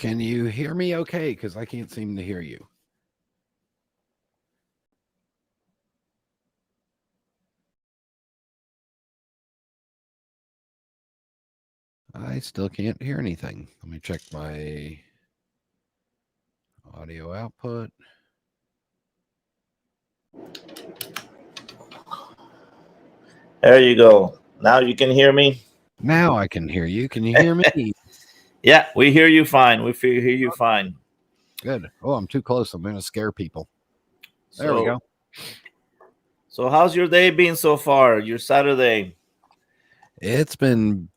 Can you hear me okay? Because I can't seem to hear you. I still can't hear anything. Let me check my audio output. There you go. Now you can hear me. Now I can hear you. Can you hear me? Yeah, we hear you fine. Hear you fine. Good. Oh, I'm too close. I'm going to scare people. There we So, go. so how's your day been so far? Your Saturday? It's been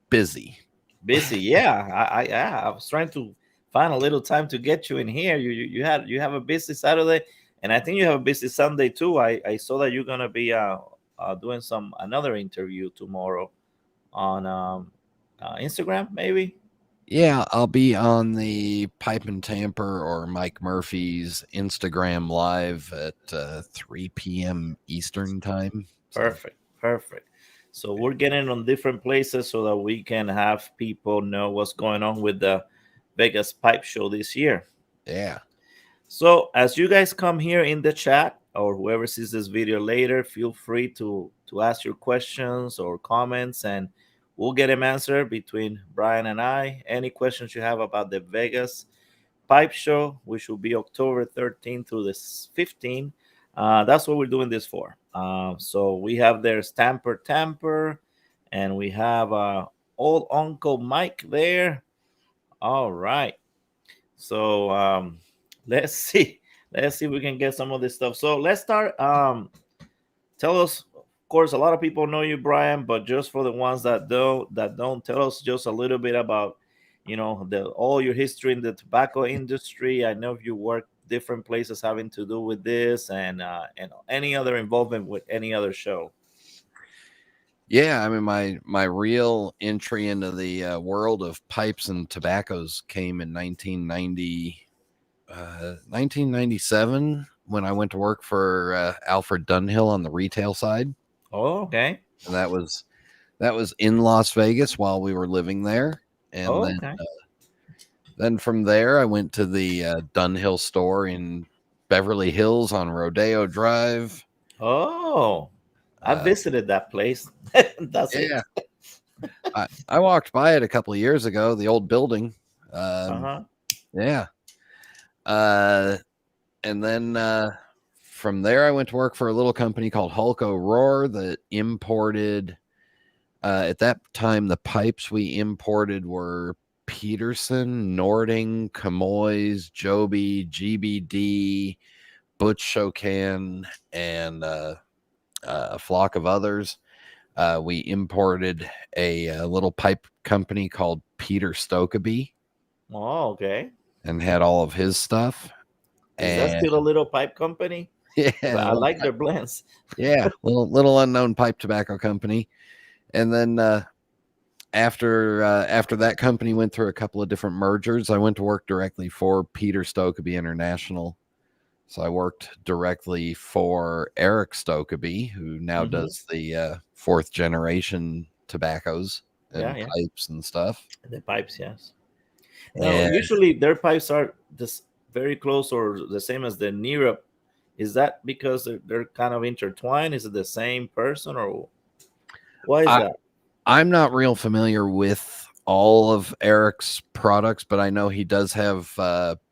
busy. Busy? Yeah, I was trying to find a little time to get you in here. You have a busy Saturday, and I think you have a busy Sunday too. I saw that you're gonna be doing another interview tomorrow on Instagram, maybe. Yeah, I'll be on the Pipe and Tamper or Mike Murphy's Instagram live at 3 p.m. Eastern time. So, Perfect, perfect. So we're getting on different places so that we can have people know what's going on with the Vegas Pipe Show this year. yeah. So as you guys come here in the chat, or whoever sees this video later, feel free to ask your questions or comments, and we'll get them answered between Brian and I. Any questions you have about the Vegas Pipe Show, which will be October 13th through the 15th. That's what we're doing this for. So we have their Tamper, and we have old Uncle Mike there. All right. So let's see. Let's see if we can get some of this stuff. So let's start. Tell us. Of course, a lot of people know you, Brian, but just for the ones that don't, tell us just a little bit about, all your history in the tobacco industry. I know you work different places having to do with this, and any other involvement with any other show. Yeah, I mean my real entry into the world of pipes and tobaccos came in 1997 when I went to work for Alfred Dunhill on the retail side, Oh, okay. and that was in Las Vegas while we were living there, and Oh, then okay. then from there I went to the Dunhill store in Beverly Hills on Rodeo Drive. Oh, I Uh, visited that place. That's it. yeah, I walked by it a couple of years ago, the old building. Uh Um, huh. yeah. Uh, and then from there, I went to work for a little company called Hulko Roar that imported. At that time, the pipes we imported were Peterson, Nording, Camoys, Joby, GBD, Butch Shokan, and a flock of others. We imported a little pipe company called Peter Stokeby Oh, okay. and had all of his stuff. Is that And still a little pipe company? yeah, 'Cause I like their blends. yeah, little unknown pipe tobacco company. And then after that company went through a couple of different mergers, I went to work directly for Peter Stokeby International. So I worked directly for Eric Stokeby, who now Hmm. does the fourth generation tobaccos Yeah, and yeah. pipes and stuff. The pipes, yes. Now, And usually their pipes are this very close or the same as the Nira. Is that because they're kind of intertwined? Is it the same person, or why is I, that? I'm not real familiar with all of Eric's products, but I know he does have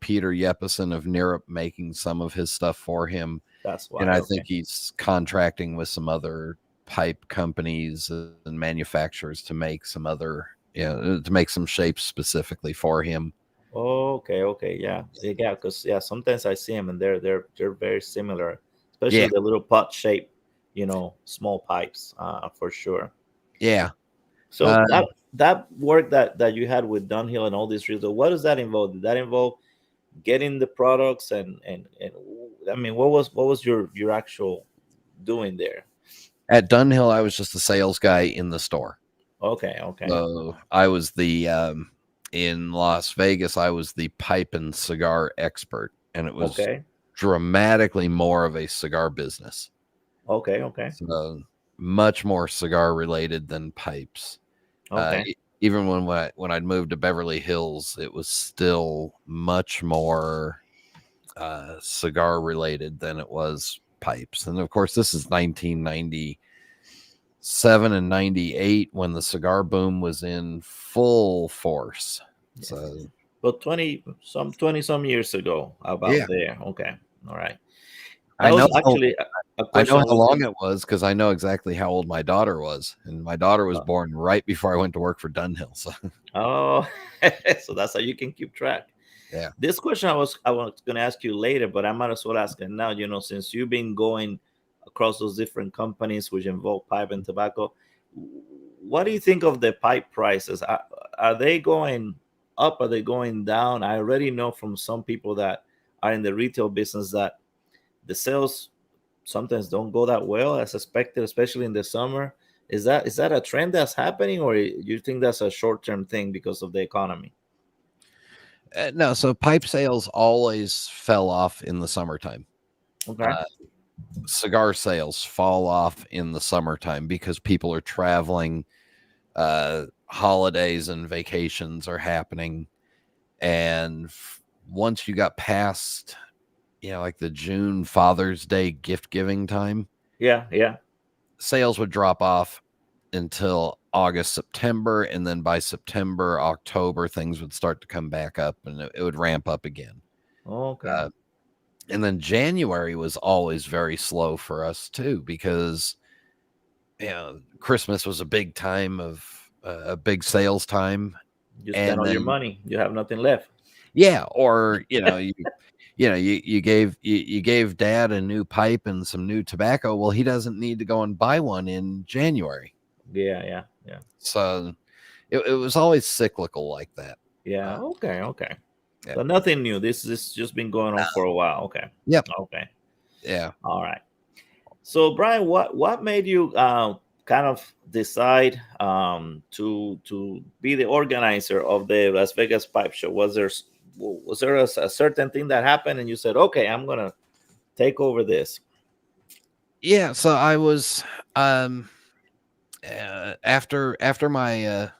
Peter Jeppesen of Nirup making some of his stuff for him. That's And why. I Okay. think he's contracting with some other pipe companies and manufacturers to make some other, to make some shapes specifically for him. Okay, okay, yeah, because sometimes I see them and they're very similar, Yeah, especially the little pot shape, small pipes, for sure. yeah. So Uh, that work that you had with Dunhill and all these reels, what does that involve? Did that involve getting the products and I mean, what was your actual doing there? at Dunhill, I was just a sales guy in the store. Okay, okay, So I was in Las Vegas, I was the pipe and cigar expert, and it was okay, dramatically more of a cigar business. okay, okay, So much more cigar related than pipes. Uh, okay. even when I'd moved to Beverly Hills, it was still much more cigar related than it was pipes. And of course, this is 1997 and 98 when the cigar boom was in full force. Yeah. So But 20 some years ago, yeah, about there. Okay. All right. I That know was actually a I know question I how was long going it was because I know exactly how old my daughter was, and my daughter was to. born right before I went to work for Dunhill. So Oh, so that's how you can keep track. yeah, This question I was going to ask you later, but I might as well ask it now. Since you've been going across those different companies which involve pipe and tobacco, what do you think of the pipe prices? Are they going up? Are they going down? I already know from some people that are in the retail business that the sales sometimes don't go that well as expected, especially in the summer. Is that a trend that's happening, or you think that's a short term thing because of the economy? no. So pipe sales always fell off in the summertime. Okay. Uh, Cigar sales fall off in the summertime because people are traveling, holidays and vacations are happening, and once you got past, like the June Father's Day gift giving time, Yeah, yeah. sales would drop off until August, September, and then by September, October, things would start to come back up and it would ramp up again. Okay. Uh, and then January was always very slow for us too because Christmas was a big time of a big sales time, You spend and all your then money, you have nothing left. yeah, or you gave dad a new pipe and some new tobacco. Well, he doesn't need to go and buy one in January, Yeah, yeah, yeah, so it was always cyclical like that. yeah. Okay, okay. Yeah, So nothing new. This just been going on for a while. Okay, yep, okay. yeah. All right. So Brian, what made you kind of decide to be the organizer of the Las Vegas Pipe Show? Was there a certain thing that happened and you said, okay, I'm gonna take over this? Yeah, so I was um after my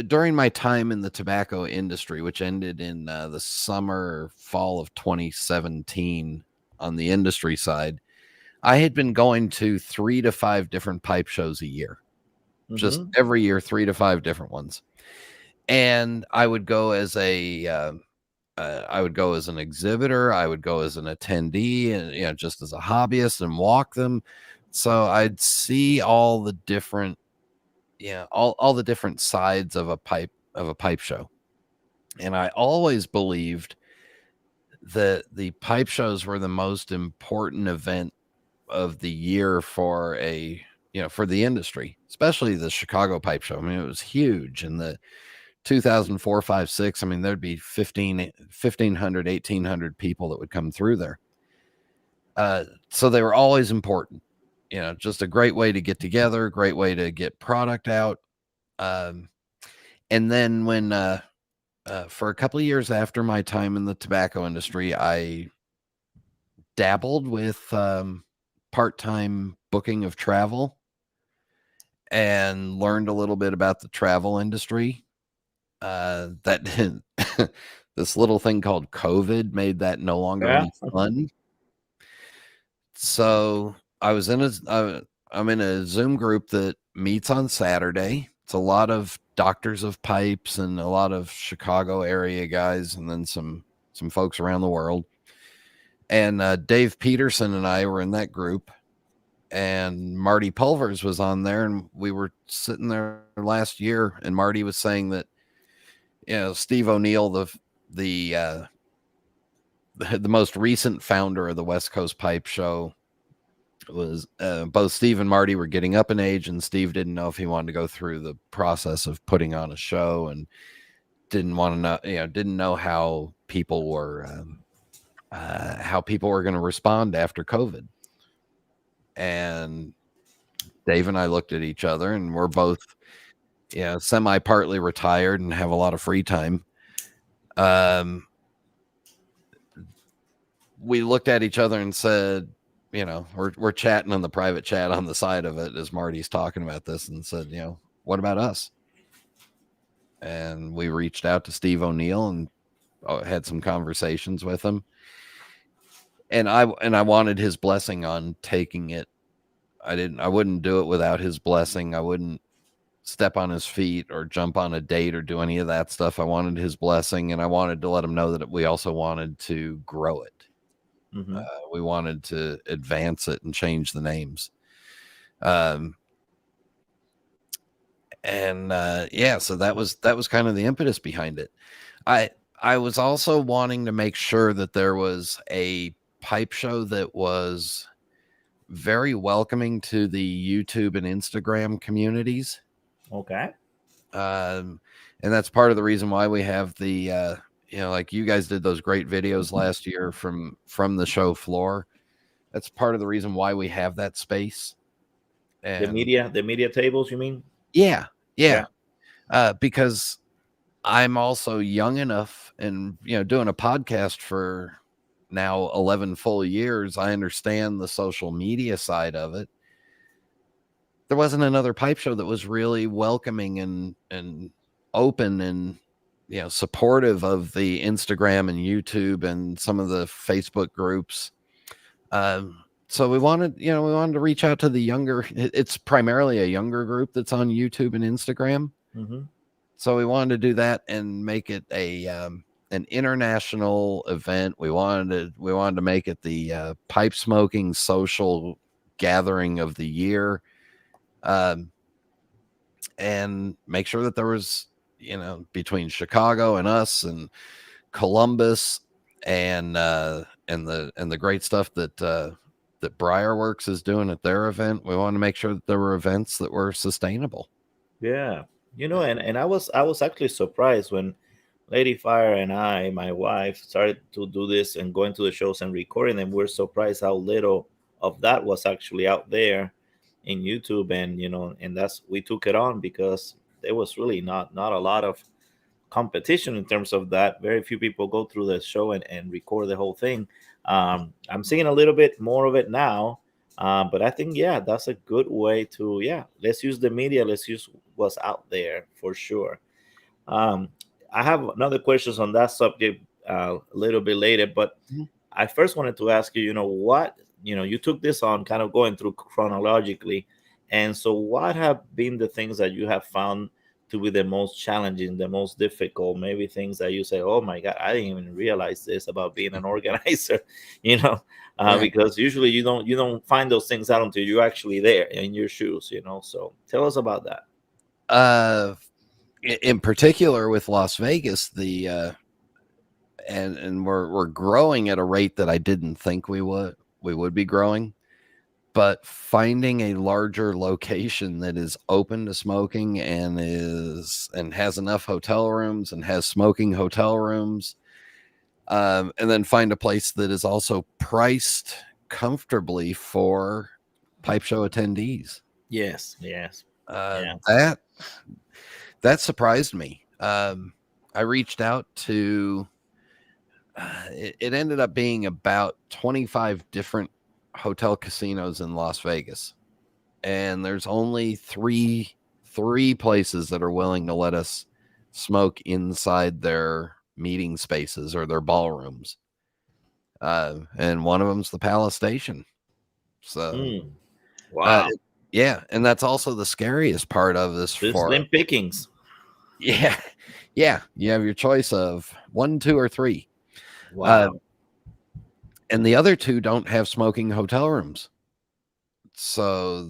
during my time in the tobacco industry, which ended in the summer or fall of 2017 on the industry side, I had been going to 3 to 5 different pipe shows a year. Just Mm-hmm. every year 3 to 5 different ones. And I would go as I would go as an exhibitor, I would go as an attendee, and just as a hobbyist and walk them. So I'd see all the different, all the different sides of a pipe show. And I always believed that the pipe shows were the most important event of the year for for the industry, especially the Chicago Pipe Show. I mean, it was huge. And the 2004, 5, 6, I mean, there'd be 1,500, 1,800 people that would come through there. So they were always important, just a great way to get together, great way to get product out. Um, and then for a couple of years after my time in the tobacco industry, I dabbled with part-time booking of travel and learned a little bit about the travel industry. That this little thing called COVID made that no longer Yeah. any fun. So I'm in a Zoom group that meets on Saturday. It's a lot of doctors of pipes and a lot of Chicago area guys, and then some folks around the world. And Dave Peterson and I were in that group, and Marty Pulvers was on there, and we were sitting there last year, and Marty was saying that Steve O'Neill, the uh, the most recent founder of the West Coast Pipe Show, was both Steve and Marty were getting up in age, and Steve didn't know if he wanted to go through the process of putting on a show, and didn't want to know, didn't know how people were going to respond after COVID. And Dave and I looked at each other, and we're both, semi partly retired and have a lot of free time. We looked at each other and said, we're chatting on the private chat on the side of it as Marty's talking about this, and said, what about us? and we reached out to Steve O'Neill and had some conversations with him. And I wanted his blessing on taking it. I wouldn't do it without his blessing. I wouldn't step on his feet or jump on a date or do any of that stuff. I wanted his blessing, and I wanted to let him know that we also wanted to grow it. Hmm. We wanted to advance it and change the names. Um, and yeah, so that was kind of the impetus behind it. I I was also wanting to make sure that there was a pipe show that was very welcoming to the YouTube and Instagram communities. Okay. Um, and that's part of the reason why we have the like you guys did those great videos last year from the show floor. That's part of the reason why we have that space. And The media tables, you mean? yeah, Yeah. yeah, because I'm also young enough, and doing a podcast for now 11 full years, I understand the social media side of it. There wasn't another pipe show that was really welcoming and open and supportive of the Instagram and YouTube and some of the Facebook groups. So we wanted to reach out to the younger. It's primarily a younger group that's on YouTube and Instagram. Hmm. So we wanted to do that and make it a an international event. We wanted to make it the pipe smoking social gathering of the year, um, and make sure that there was between Chicago and us and Columbus and the great stuff that Briarworks is doing at their event. We wanted to make sure that there were events that were sustainable. Yeah. And I was actually surprised when Lady Fire and my wife, started to do this and going to the shows and recording them. We're surprised how little of that was actually out there in YouTube, and and that's we took it on because there was really not a lot of competition in terms of that. Very few people go through the show and record the whole thing. I'm seeing a little bit more of it now, but I think, yeah, that's a good way to, yeah, let's use the media, let's use what's out there for sure. Um, I have another questions on that subject a little bit later, but Mhm. I first wanted to ask you, what, you took this on kind of going through chronologically. And so, what have been the things that you have found to be the most challenging, the most difficult, maybe things that you say, oh my God, I didn't even realize this about being an organizer, you know, Right. because usually you don't find those things out until you're actually there in your shoes. So tell us about that. Uh, in particular with Las Vegas, the and we're growing at a rate that I didn't think we would be growing. But finding a larger location that is open to smoking and has enough hotel rooms and has smoking hotel rooms, and then find a place that is also priced comfortably for pipe show attendees. Yes, yes. Uh, Yeah. that that surprised me. I reached out to. It ended up being about 25 different hotel casinos in Las Vegas, and there's only three places that are willing to let us smoke inside their meeting spaces or their ballrooms. And one of them's the Palace Station. So, Mm, uh, wow. yeah, and that's also the scariest part of this The for slim pickings. yeah, yeah. You have your choice of one, two, or three, uh, Wow. and the other two don't have smoking hotel rooms. So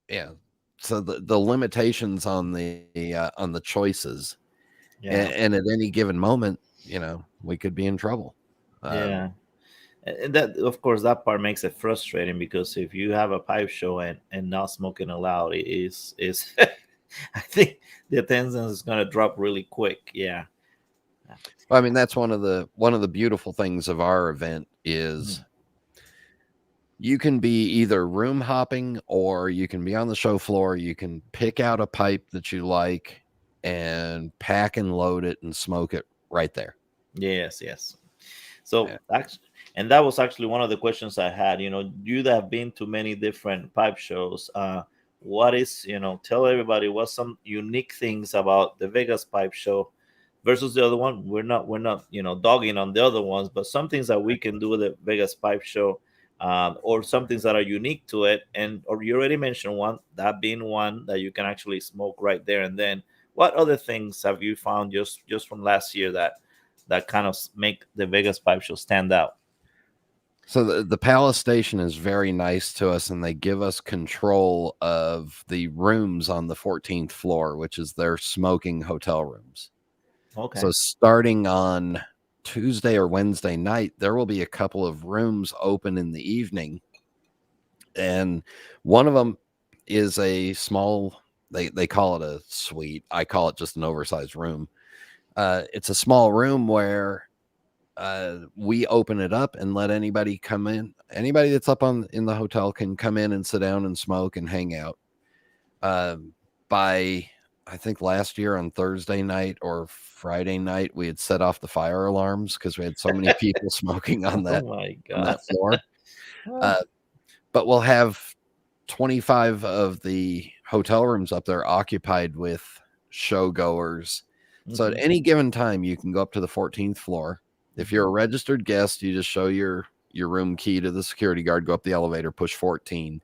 yeah, so the limitations on the choices, Yeah. and at any given moment, we could be in trouble. Yeah. And that, of course, that part makes it frustrating because if you have a pipe show and not smoking allowed, it is I think the attendance is gonna drop really quick. Yeah. I mean, that's one of the beautiful things of our event Mhm. is you can be either room hopping or you can be on the show floor. You can pick out a pipe that you like and pack and load it and smoke it right there. Yes, yes. So Yeah. actually, and that was actually one of the questions I had. You that have been to many different pipe shows. what is, tell everybody what's some unique things about the Vegas Pipe Show versus the other one. We're not dogging on the other ones, but some things that we can do with the Vegas Pipe Show, or some things that are unique to it. And or you already mentioned one, that being one that you can actually smoke right there and then. What other things have you found just from last year that kind of make the Vegas Pipe Show stand out? So the Palace Station is very nice to us, and they give us control of the rooms on the 14th floor, which is their smoking hotel rooms. Okay. So starting on Tuesday or Wednesday night, there will be a couple of rooms open in the evening, and one of them is a small. They call it a suite. I call it just an oversized room. It's a small room where we open it up and let anybody come in. Anybody that's up on in the hotel can come in and sit down and smoke and hang out. Uh, by I think last year on Thursday night or Friday night, we had set off the fire alarms because we had so many people smoking Oh my on god. that floor. Uh, but we'll have 25 of the hotel rooms up there occupied with show goers. So at Hmm. any given time, you can go up to the 14th floor. If you're a registered guest, you just show your room key to the security guard, go up the elevator, push 14,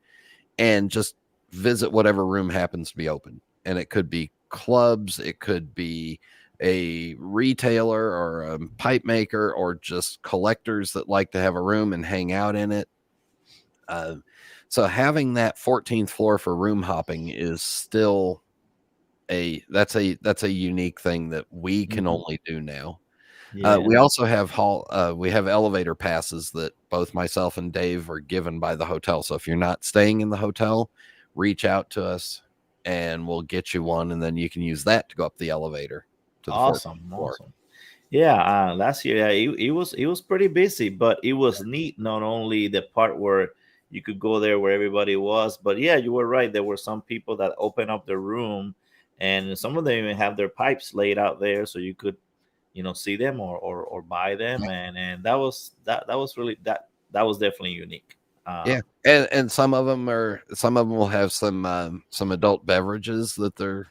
and just visit whatever room happens to be open. And it could be clubs, it could be a retailer or a pipe maker, or just collectors that like to have a room and hang out in it. Uh, so having that 14th floor for room hopping is still that's a unique thing that we can Hmm. only do now. Yeah. We also have we have elevator passes that both myself and Dave are given by the hotel. So if you're not staying in the hotel, reach out to us and we'll get you one, and then you can use that to go up the elevator to the 14th Awesome. floor. Awesome. Yeah, last year, yeah, it was pretty busy, but it was neat. Not only the part where you could go there where everybody was, but yeah, you were right. There were some people that open up the room, and some of them even have their pipes laid out there, so you could, see them or buy them, and that was really that was definitely unique. Yeah, Um, and some of them will have some adult beverages that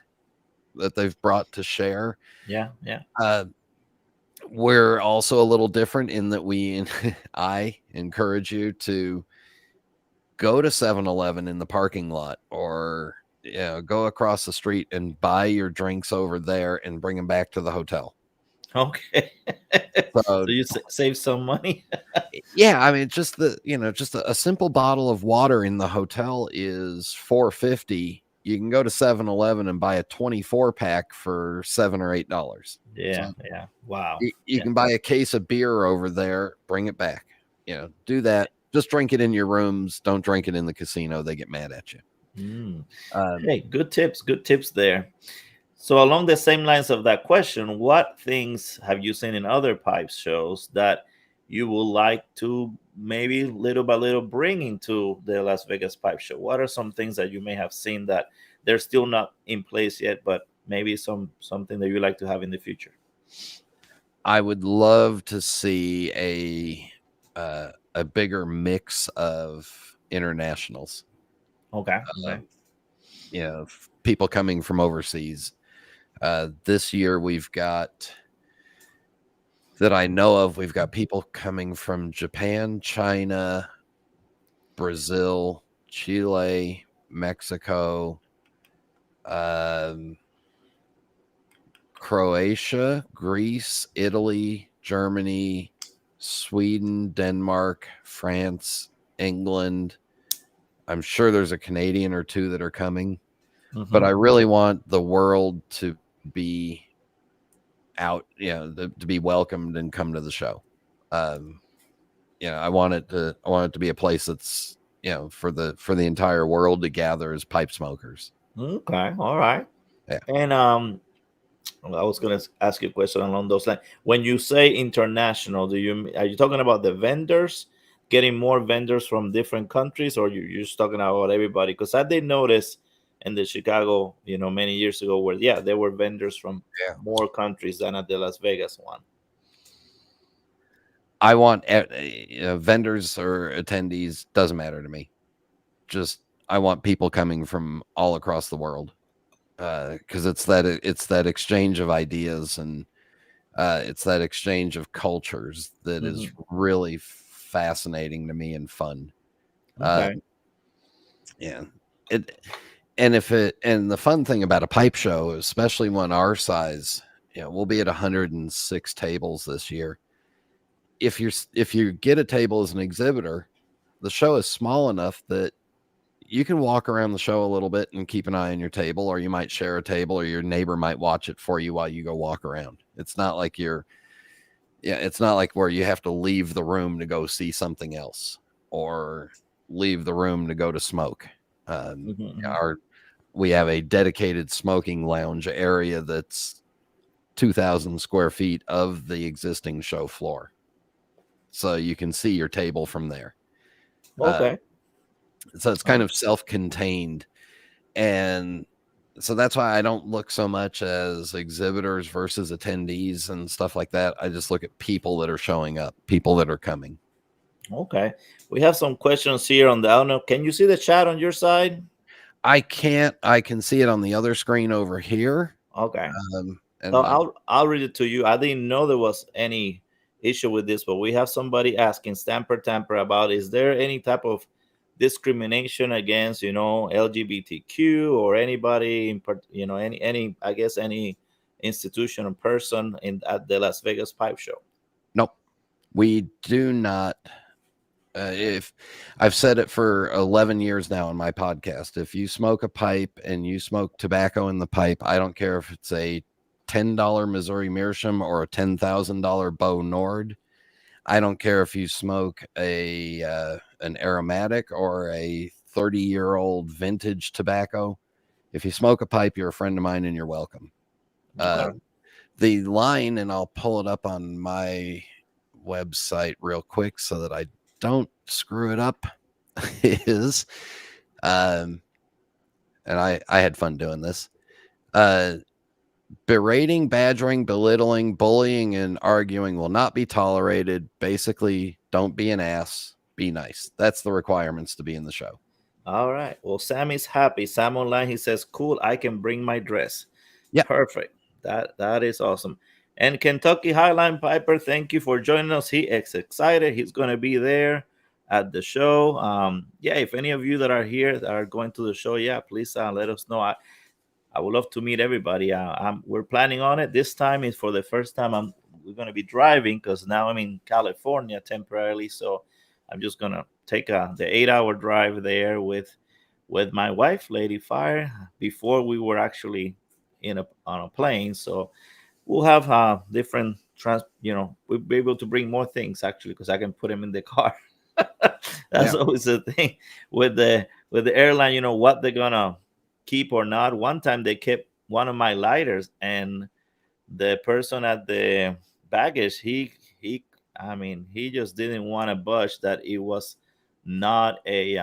they've brought to share. yeah, yeah. Uh, we're also a little different in that I encourage you to go to 7-Eleven in the parking lot, or go across the street and buy your drinks over there and bring them back to the hotel. Okay. So So you save some money. yeah, I mean, just just a simple bottle of water in the hotel is 4.50. You can go to 7-Eleven and buy a 24 pack for $7 or $8. Yeah, So yeah. Wow. you Yeah. can buy a case of beer over there, bring it back. Do that. Just drink it in your rooms. Don't drink it in the casino. They get mad at you. Mm. Um, Hey, good tips. Good tips there. So along the same lines of that question, what things have you seen in other pipe shows that you would like to maybe little by little bring into the Las Vegas Pipe Show? What are some things that you may have seen that they're still not in place yet, but maybe something that you like to have in the future? I would love to see a bigger mix of internationals. Okay. Okay. Um, People coming from overseas. This year we've got that I know of. We've got people coming from Japan, China, Brazil, Chile, Mexico, um, Croatia, Greece, Italy, Germany, Sweden, Denmark, France, England. I'm sure there's a Canadian or two that are coming, but Hmm. I really want the world to be out, to be welcomed and come to the show. Um, I want it to be a place that's, for the entire world to gather as pipe smokers. Okay. All right. Yeah. And well, I was going to ask you a question along those lines. When you say international, are you talking about the vendors, getting more vendors from different countries, or you're just talking about everybody? Because I did notice in the Chicago, many years ago, where yeah, there were vendors from Yeah. more countries than at the Las Vegas one. I want vendors or attendees, doesn't matter to me. Just I want people coming from all across the world, because it's that exchange of ideas, and it's that exchange of cultures that is Hmm. really fascinating to me and fun. Uh, Okay. yeah, it and the fun thing about a pipe show, especially one our size, we'll be at 106 tables this year. If you get a table as an exhibitor, the show is small enough that you can walk around the show a little bit and keep an eye on your table, or you might share a table, or your neighbor might watch it for you while you go walk around. It's not like where you have to leave the room to go see something else, or leave the room to go to smoke. Hmm. Our We have a dedicated smoking lounge area that's 2,000 square feet of the existing show floor, so you can see your table from there. Uh, Okay. so it's kind Oh, of self-contained, and so that's why I don't look so much as exhibitors versus attendees and stuff like that. I just look at people that are showing up, people that are coming. okay. We have some questions here on the. I don't know. Can you see the chat on your side? I can see it on the other screen over here. Okay. And So my I'll read it to you. I didn't know there was any issue with this, but we have somebody asking Stamper Tamper about, is there any type of discrimination against, LGBTQ or anybody any, I guess, any institution or person in at the Las Vegas Pipe Show. Nope, we do not. If I've said it for 11 years now on my podcast, if you smoke a pipe and you smoke tobacco in the pipe, I don't care if it's a $10 Missouri Meerschaum or a $10,000 Bo Nord. I don't care if you smoke a an aromatic or a 30-year-old vintage tobacco. If you smoke a pipe, you're a friend of mine and you're welcome. Uh, Okay. the line, and I'll pull it up on my website real quick so that I don't screw it up, is, um, and I had fun doing this. Uh, Berating, badgering, belittling, bullying, and arguing will not be tolerated. Basically, don't be an ass. Be nice. That's the requirements to be in the show. All right. Well, Sam is happy. Sam online, he says, "Cool, I can bring my dress." Yeah. Perfect. That is awesome. And Kentucky Highline Piper, thank you for joining us. He is excited. He's going to be there at the show. Yeah, if any of you that are here that are going to the show, yeah, please let us know. I would love to meet everybody. We're planning on it. This time is for the first time we're going to be driving, because now I'm in California temporarily. So I'm just going to take the 8-hour drive there with my wife, Lady Fire. Before we were actually on a plane, so we'll have we'll be able to bring more things actually, because I can put them in the car. That's Yeah. always the thing with the airline, what they're gonna keep or not. One time they kept one of my lighters, and the person at the baggage, he I mean, he just didn't want to budge that it was not a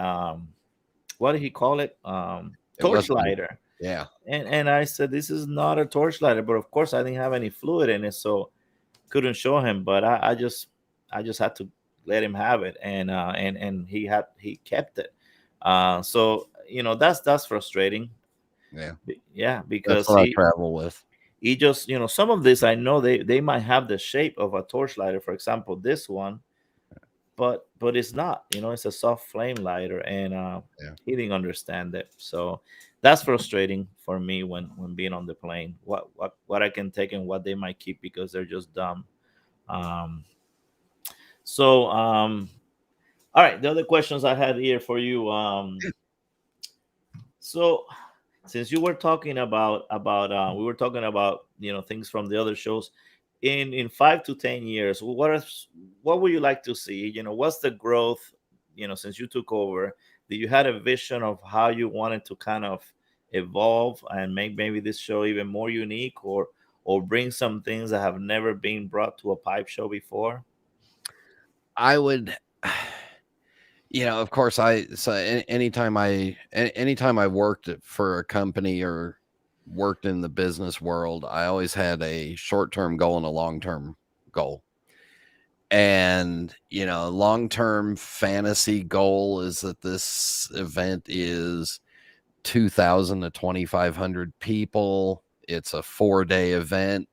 what did he call it, It torch wasn't. lighter. Yeah. And I said, this is not a torch lighter, but of course I didn't have any fluid in it, so couldn't show him. But I just had to let him have it, and he kept it. So that's frustrating. Yeah. Yeah, That's because what I he travel with. he just, some of this I know they might have the shape of a torch lighter, for example this one, but it's not. It's a soft flame lighter, and Yeah. he didn't understand it. So that's frustrating for me when being on the plane. What I can take and what they might keep because they're just dumb. um so all right, the other questions I had here for you. So since you were talking about we were talking about things from the other shows, in 5 to 10 years, what would you like to see? What's the growth? Since you took over, do you had a vision of how you wanted to kind of evolve and make maybe this show even more unique, or bring some things that have never been brought to a pipe show before? I would, of course, anytime I worked for a company or worked in the business world, I always had a short term goal and a long term goal. And, long-term fantasy goal is that this event is 2,000 to 2,500 people. It's a 4-day event.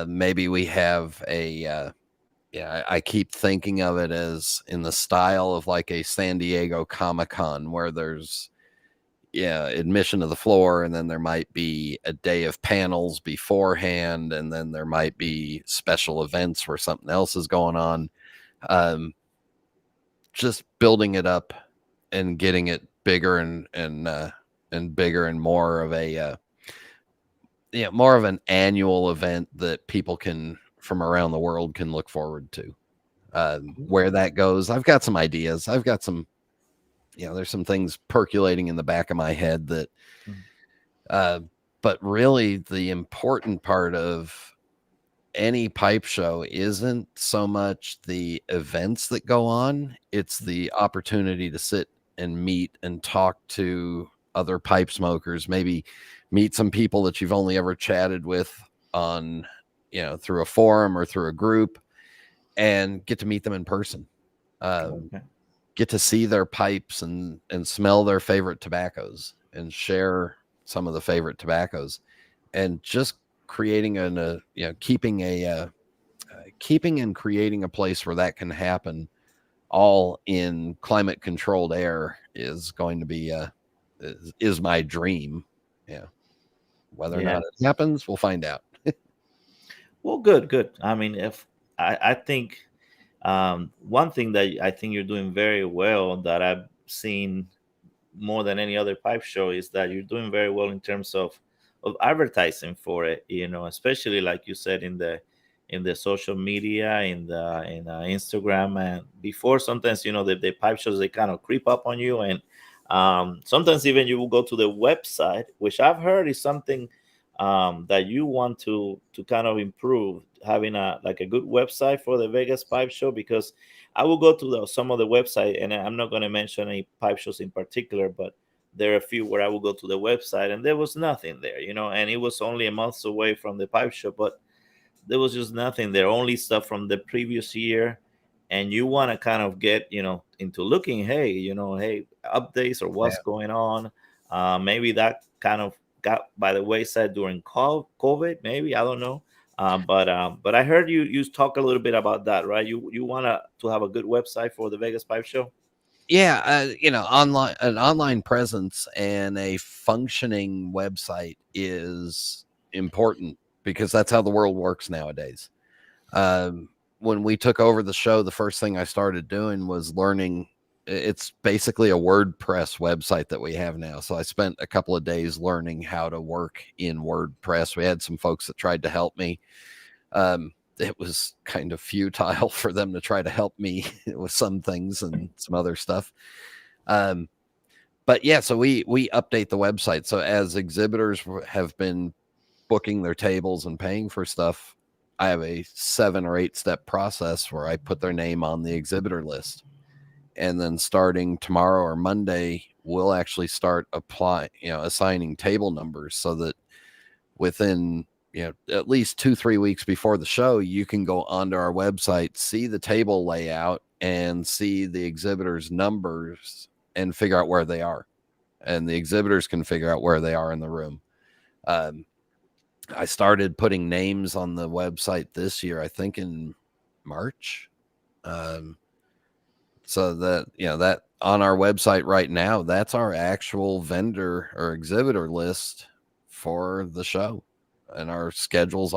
Maybe we have I keep thinking of it as in the style of like a San Diego Comic-Con, where there's admission to the floor, and then there might be a day of panels beforehand, and then there might be special events where something else is going on. Just building it up and getting it bigger and bigger, and more of an annual event that people can from around the world can look forward to. Where that goes, I've got some ideas. I've got some, there's some things percolating in the back of my head that, but really the important part of any pipe show isn't so much the events that go on. It's the opportunity to sit and meet and talk to other pipe smokers, maybe meet some people that you've only ever chatted with on, through a forum or through a group, and get to meet them in person. Get to see their pipes and smell their favorite tobaccos and share some of the favorite tobaccos, and just creating keeping and creating a place where that can happen, all in climate controlled air, is going to be is my dream. Yeah. Whether or not it happens, we'll find out. Well, good. I mean, if I think one thing that I think you're doing very well, that I've seen more than any other pipe show, is that you're doing very well in terms of advertising for it. Especially like you said, in the social media, in Instagram. And before, sometimes the pipe shows, they kind of creep up on you, and sometimes even you will go to the website, which I've heard is something that you want to kind of improve, having a good website for the Vegas pipe show. Because I will go to some of the website, and I'm not going to mention any pipe shows in particular, but there are a few where I will go to the website and there was nothing there, and it was only a month away from the pipe show, but there was just nothing there, only stuff from the previous year. And you want to kind of get into looking, hey, updates or what's going on. Maybe that kind of got by the wayside during COVID, maybe, I don't know. But I heard you talk a little bit about that, right? You want to have a good website for the Vegas Pipe Show. Yeah, an online presence and a functioning website is important, because that's how the world works nowadays. When we took over the show, the first thing I started doing was learning. It's basically a WordPress website that we have now. So I spent a couple of days learning how to work in WordPress. We had some folks that tried to help me. It was kind of futile for them to try to help me with some things and some other stuff. But yeah, so we update the website. So as exhibitors have been booking their tables and paying for stuff, I have a 7 or 8 step process where I put their name on the exhibitor list. And then starting tomorrow or Monday, we'll actually start assigning table numbers, so that within at least 2-3 weeks before the show, you can go onto our website, see the table layout, and see the exhibitors' numbers and figure out where they are. And the exhibitors can figure out where they are in the room. I started putting names on the website this year, I think in March. So that on our website right now, that's our actual vendor or exhibitor list for the show. And our schedule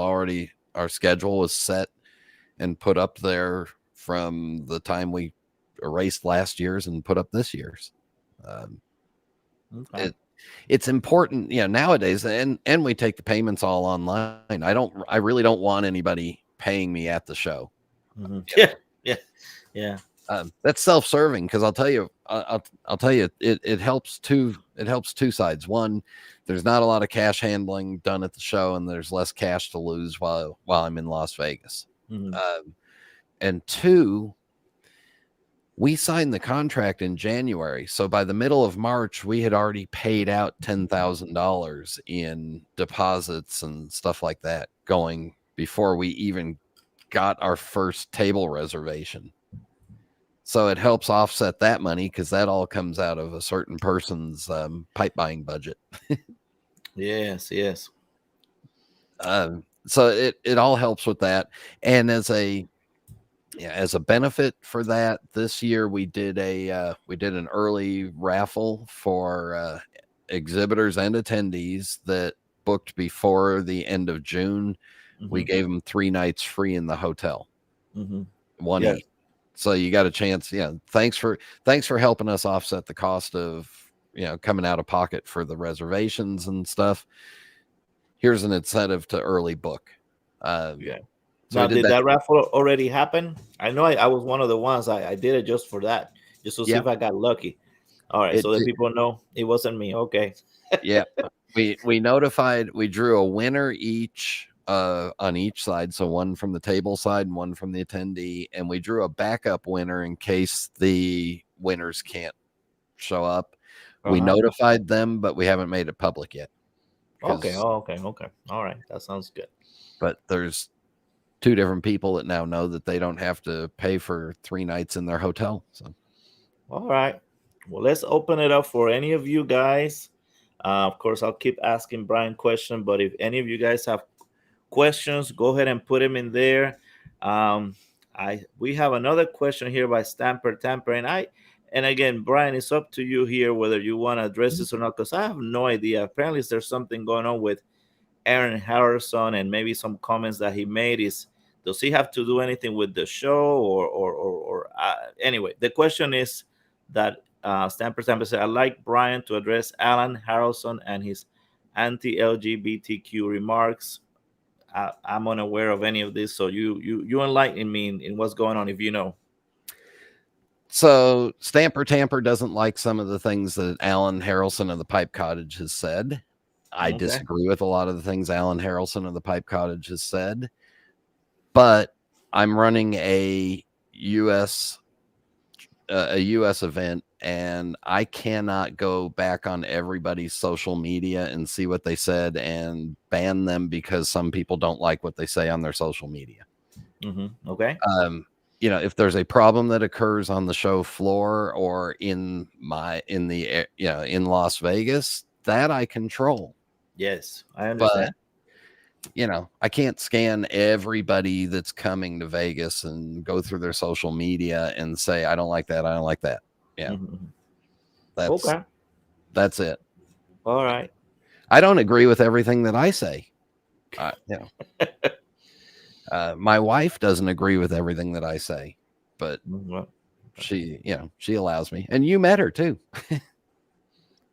was set and put up there from the time we erased last year's and put up this year's. It's important, nowadays, and we take the payments all online. I really don't want anybody paying me at the show. Yeah. That's self-serving, because I'll tell you, it helps two sides. One, there's not a lot of cash handling done at the show, and there's less cash to lose while I'm in Las Vegas. And two, we signed the contract in January, so by the middle of March, we had already paid out $10,000 in deposits and stuff like that, going before we even got our first table reservation. So it helps offset that money because that all comes out of a certain person's pipe buying budget. Yes, yes. So it all helps with that. And as a benefit for that, this year we did an early raffle for exhibitors and attendees that booked before the end of June. We Hmm. gave them 3 nights free in the hotel, Hmm. one Yes. each. So you got a chance. Yeah, thanks for helping us offset the cost of coming out of pocket for the reservations and stuff. Here's an incentive to early book. Um, Yeah. so Now, we did did that. that raffle already happen? I know I was one of the ones. I did it just for that, just to see Yeah, if I got lucky. All right, it so that people know it wasn't me. Okay. yeah. We drew a winner each on each side, so one from the table side and one from the attendee, and we drew a backup winner in case the winners can't show up. Uh We huh. notified them, but we haven't made it public yet Okay. because Oh, okay. Okay. All right. That sounds good. but there's 2 different people that now know that they don't have to pay for 3 nights in their hotel. So All right. Well, let's open it up for any of you guys. Of course, I'll keep asking Brian questions, but if any of you guys have questions, go ahead and put them in there. Um, we have another question here by Stamper Tamper, and again, Brian, it's up to you here whether you want to address this or not, because I have no idea. Apparently, there's something going on with Aaron Harrison, and maybe some comments that he made is, does he have to do anything with the show or anyway, the question is that Stamper said, I'd like Brian to address Alan Harrison and his anti-LGBTQ remarks. I'm unaware of any of this, so you enlighten me in what's going on if you know. So Stamper Tamper doesn't like some of the things that Alan Harrelson of the Pipe Cottage has said. I Okay. disagree with a lot of the things Alan Harrelson of the Pipe Cottage has said, but I'm running a US event, and I cannot go back on everybody's social media and see what they said and ban them because some people don't like what they say on their social media. Okay. If there's a problem that occurs on the show floor or in Las Vegas, that I control. Yes, I But understand. I can't scan everybody that's coming to Vegas and go through their social media and say I don't like that, I don't like that. Yeah, Mhm. that's Okay. that's it. All right. I don't agree with everything that I say. My wife doesn't agree with everything that I say, but Well, she allows me. And you met her too.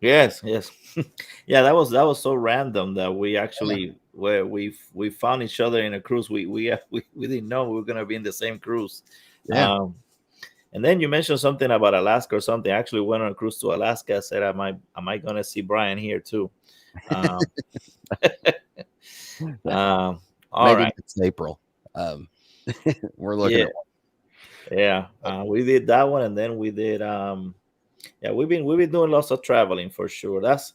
yes, yes. Yeah, that was so random that we actually where we found each other in a cruise. We didn't know we were gonna be in the same cruise. Yeah. Um, and then you mentioned something about Alaska or something. I actually went on a cruise to Alaska. I said, am I gonna see Brian here too? Um, um, all Maybe right. next April. Um, we're looking Yeah, at yeah. We did that one, and then we did. Yeah, we've been doing lots of traveling for sure. That's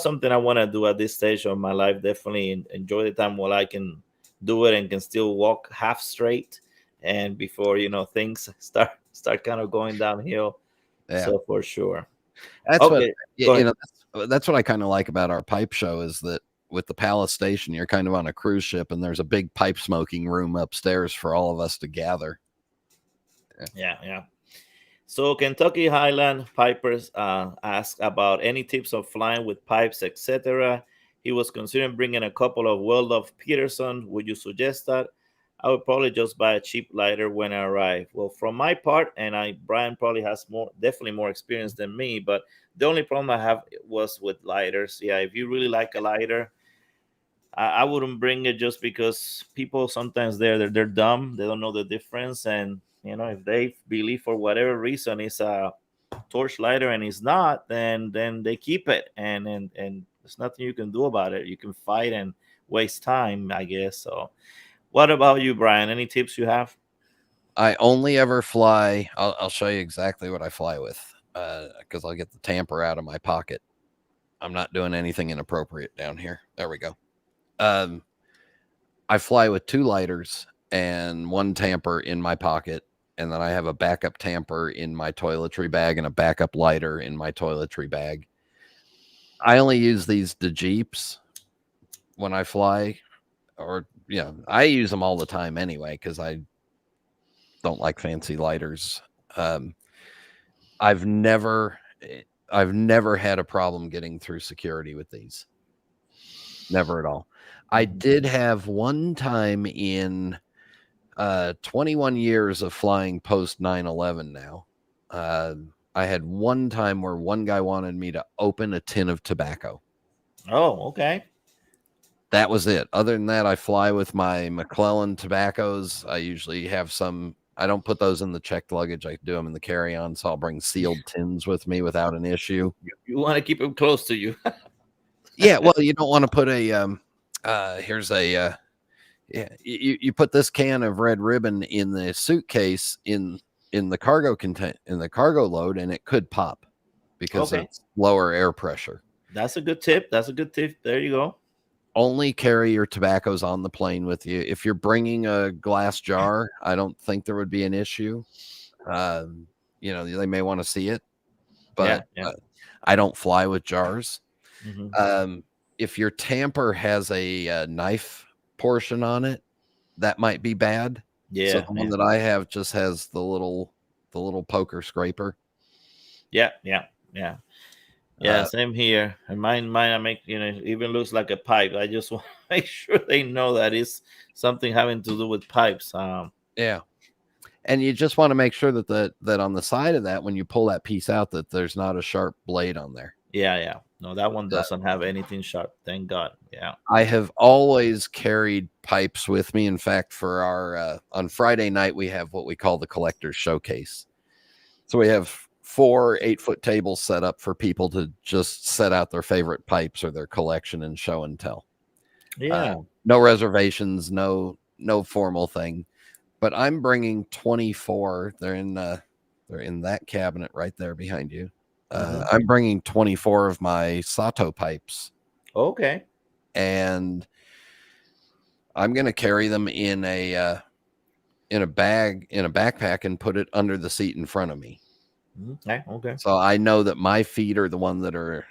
something I want to do at this stage of my life. Definitely enjoy the time while I can do it and can still walk half straight, and before things start kind of going downhill. yeah. So for sure. That's what Okay, go ahead. that's what I kind of like about our pipe show is that with the Palace Station, you're kind of on a cruise ship, and there's a big pipe smoking room upstairs for all of us to gather. Yeah. Yeah, yeah. So Kentucky Highland Pipers asked about any tips of flying with pipes, etc. He was considering bringing a couple of Well-Loved Peterson. Would you suggest that? I would probably just buy a cheap lighter when I arrive. Well, from my part, and Brian probably has definitely more experience than me, but the only problem I have was with lighters. Yeah, if you really like a lighter, I wouldn't bring it just because people sometimes they're dumb. They don't know the difference, and if they believe for whatever reason it's a torch lighter and it's not, then they keep it, and there's nothing you can do about it. You can fight and waste time, I guess. So, what about you, Brian? Any tips you have? I only ever fly. I'll show you exactly what I fly with because I'll get the tamper out of my pocket. I'm not doing anything inappropriate down here. There we go. Um, I fly with 2 lighters and one tamper in my pocket. And then I have a backup tamper in my toiletry bag and a backup lighter in my toiletry bag. I only use these to Jeeps when I fly, or I use them all the time anyway because I don't like fancy lighters. Um, I've never, I've never had a problem getting through security with these. Never at all. I Mhm. did have one time in 21 years of flying post 9/11 now. Uh, I had one time where one guy wanted me to open a tin of tobacco. Oh, okay. That was it. Other than that, I fly with my McClellan tobaccos. I usually have some. I don't put those in the checked luggage. I do them in the carry-on, so I'll bring sealed tins with me without an issue. You want to keep them close to you. Yeah, well, you don't want to put a here's a yeah, you put this can of red ribbon in the suitcase in the cargo content in the cargo load, and it could pop because Okay. it's lower air pressure. That's a good tip. That's a good tip. There you go. Only carry your tobaccos on the plane with you. If you're bringing a glass jar, I don't think there would be an issue. Um, they may want to see it, Yeah. but Yeah. I don't fly with jars. Hmm. If your tamper has a knife portion on it, that might be bad. So Yeah. the one Yeah. that I have just has the little poker scraper. Yeah. Yeah. Yeah. Yeah. Uh, Same here. And mine, I make, it even looks like a pipe. I just want to make sure they know that it's something having to do with pipes. yeah, and you just want to make sure that on the side of that, when you pull that piece out, that there's not a sharp blade on there. Yeah. Yeah. No, that one Uh, doesn't have anything sharp. Thank God. Yeah. I have always carried pipes with me. In fact, for our on Friday night, we have what we call the collector's showcase. So we have 4 8-foot tables set up for people to just set out their favorite pipes or their collection and show and tell. Uh, Yeah. no reservations, no formal thing. But I'm bringing 24. They're in that cabinet right there behind you. Hmm. I'm bringing 24 of my Sato pipes, Okay. and I'm going to carry them in a bag in a backpack and put it under the seat in front of me. Okay. Okay. So I know that my feet are the one that are,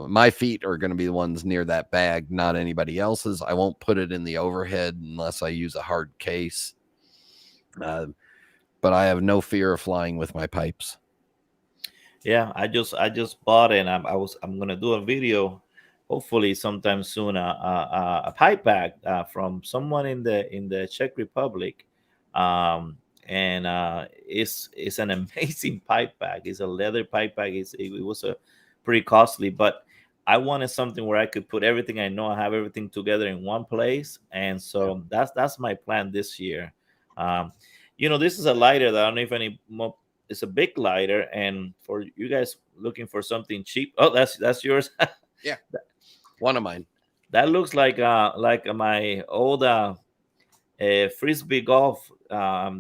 my feet are going to be the ones near that bag, not anybody else's. I won't put it in the overhead unless I use a hard case. Uh, but I have no fear of flying with my pipes. Yeah, I just bought it, and I'm gonna do a video, hopefully sometime soon. A pipe bag from someone in the Czech Republic, and it's an amazing pipe bag. It's a leather pipe bag. It was a pretty costly, but I wanted something where I could put everything I know. I have everything together in one place, and Yeah. so that's my plan this year. Um, this is a lighter that I don't know if any more, it's a big lighter, and for you guys looking for something cheap, oh, that's yours. Yeah. One of mine. That looks like my old frisbee golf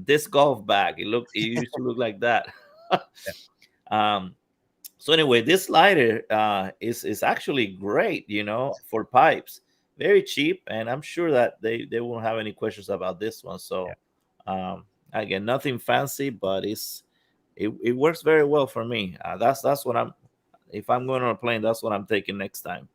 disc golf bag. It used to look like that. Yeah. um so anyway, this lighter is actually great, for pipes. Very cheap, and I'm sure that they won't have any questions about this one. Yeah. So um again, nothing fancy, but it works very well for me. That's what I'm if I'm going on a plane, that's what I'm taking next time.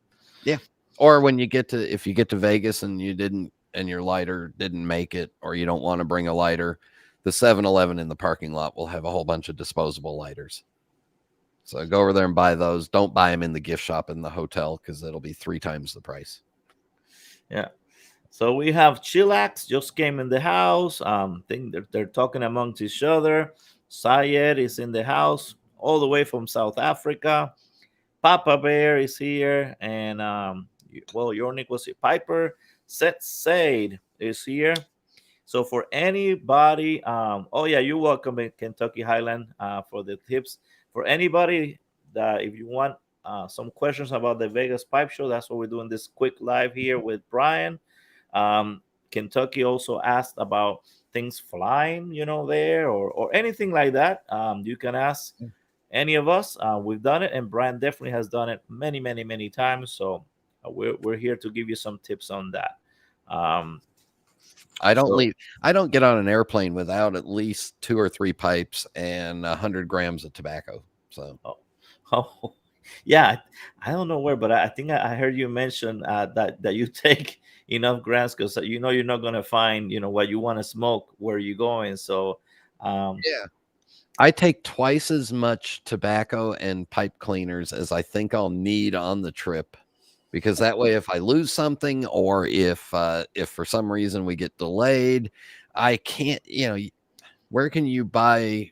Yeah. Or if you get to Vegas and your lighter didn't make it, or you don't want to bring a lighter, the 7-Eleven in the parking lot will have a whole bunch of disposable lighters. So go over there and buy those. Don't buy them in the gift shop in the hotel because it'll be 3 times the price. Yeah. So we have Chillax just came in the house. Think they're talking amongst each other. Sayed is in the house all the way from South Africa. Papa Bear is here, and well, your Nick was here. Piper Set Said is here. So for anybody, oh yeah, you're welcome in Kentucky Highland for the tips. For anybody that if you want some questions about the Vegas Pipe Show, that's what we're doing this quick live here with Brian. Um, Kentucky also asked about things flying, there or anything like that. You can ask any of us. We've done it, and Brian definitely has done it many, many, many times. So we're here to give you some tips on that. Um, I don't So, leave. I don't get on an airplane without at least 2 or 3 pipes and 100 grams of tobacco. So oh, oh, yeah, I don't know where, but I think I heard you mention that you take enough grams because you know you're not gonna find what you want to smoke where you're going. So, um, yeah, I take twice as much tobacco and pipe cleaners as I think I'll need on the trip, because that way, if I lose something or if for some reason we get delayed, I can't. Where can you buy?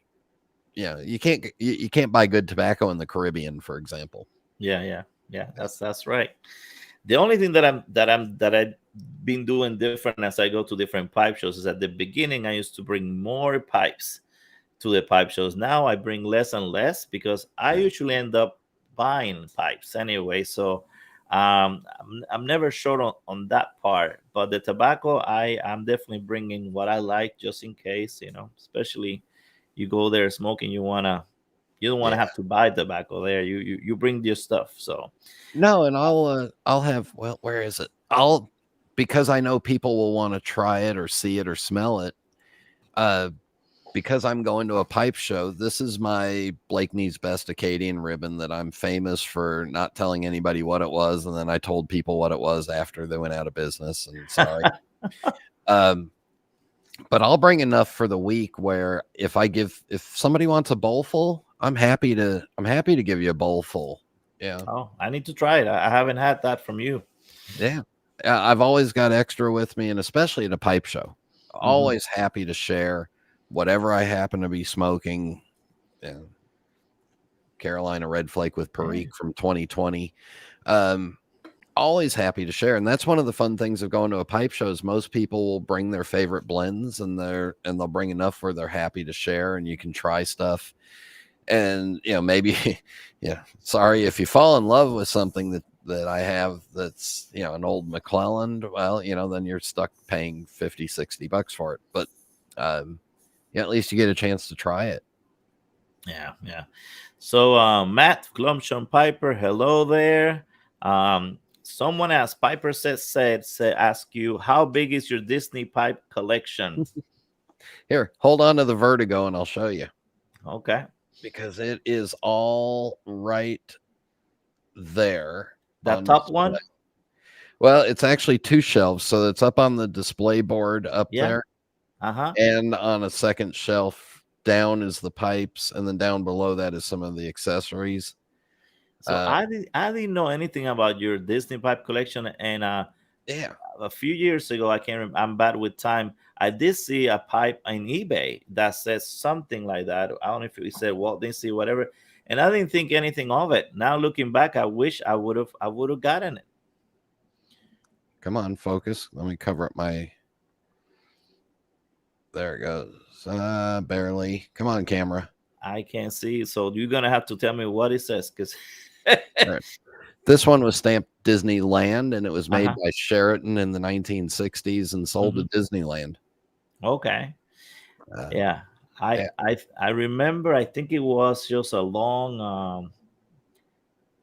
You can't buy good tobacco in the Caribbean, for example. yeah, yeah, yeah. That's right. The only thing that I've been doing different as I go to different pipe shows is at the beginning I used to bring more pipes to the pipe shows. Now I bring less and less because I Yeah, usually end up buying pipes anyway. So I'm never short on that part. But the tobacco, I'm definitely bringing what I like just in case, especially you go there smoking, you don't want to yeah. have to buy tobacco there. You bring your stuff. So No, and I'll have, well, where is it? I'll Because I know people will want to try it or see it or smell it. Uh because I'm going to a pipe show, this is my Blakeney's Best Acadian ribbon that I'm famous for not telling anybody what it was, and then I told people what it was after they went out of business, and sorry. Um but I'll bring enough for the week where if somebody wants a bowl full, I'm happy to give you a bowl full. Yeah. oh, I need to try it. I haven't had that from you. Yeah. I've always got extra with me, and especially at a pipe show. Hmm. Always happy to share whatever I happen to be smoking. Yeah. Carolina Red Flake with Yeah. Perique from 2020. Um, Always happy to share, and that's one of the fun things of going to a pipe show is most people will bring their favorite blends, and they'll bring enough where they're happy to share, and you can try stuff. And maybe yeah, sorry if you fall in love with something that I have that's an old McClelland, well, then you're stuck paying 50-60 bucks for it, but yeah, at least you get a chance to try it. Yeah, yeah. So Matt Glumshon Piper, hello there. Someone asked, Piper said ask you, how big is your Disney pipe collection? Here, hold on to the Vertigo and I'll show you, Okay. because it is all right there That on top display. one? Well, it's actually 2 shelves, so it's up on the display board up Yeah. there, Uh-huh. and on a second shelf down is the pipes, and then down below that is some of the accessories. So Uh, I didn't know anything about your Disney pipe collection, and yeah, a few years ago, I can't remember, I'm bad with time. I did see a pipe on eBay that says something like that. I don't know if it said Walt Disney, whatever. And I didn't think anything of it. Now looking back, I wish I would have gotten it. come on, focus. Let me cover up my. There it goes. Barely. Come on, camera. I can't see it. So you're gonna have to tell me what it says, because All right. This one was stamped Disneyland, and it was made uh-huh. by Sheraton in the 1960s and sold Hmm. to Disneyland. Okay. Uh, Yeah. I yeah, I remember, I think it was just a long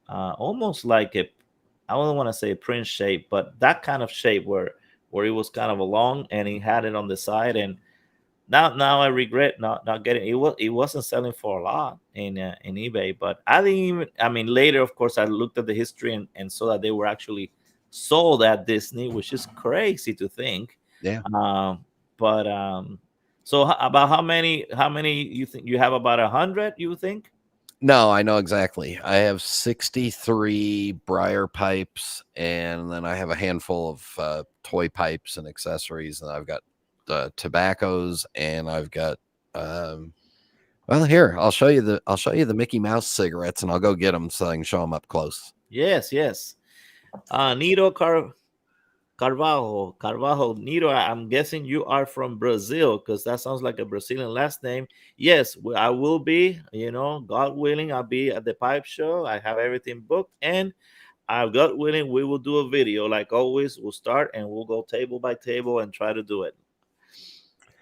almost like a, I don't want to say a print shape, but that kind of shape where it was kind of a long and he had it on the side. And now I regret not getting it. It wasn't selling for a lot in eBay, but I didn't even. I mean, later, of course, I looked at the history and saw that they were actually sold at Disney, which is crazy to think. yeah. Um, but so about how many you think you have? About 100, you think? No, I know exactly. I have 63 briar pipes, and then I have a handful of toy pipes and accessories, and I've got tobaccos, and I've got. Well, here I'll show you the Mickey Mouse cigarettes, and I'll go get them so I can show them up close. Yes, yes. Nito Carvalho. Nito, I'm guessing you are from Brazil because that sounds like a Brazilian last name. Yes, I will be. God willing, I'll be at the pipe show. I have everything booked, and God willing, we will do a video like always. We'll start and we'll go table by table and try to do it.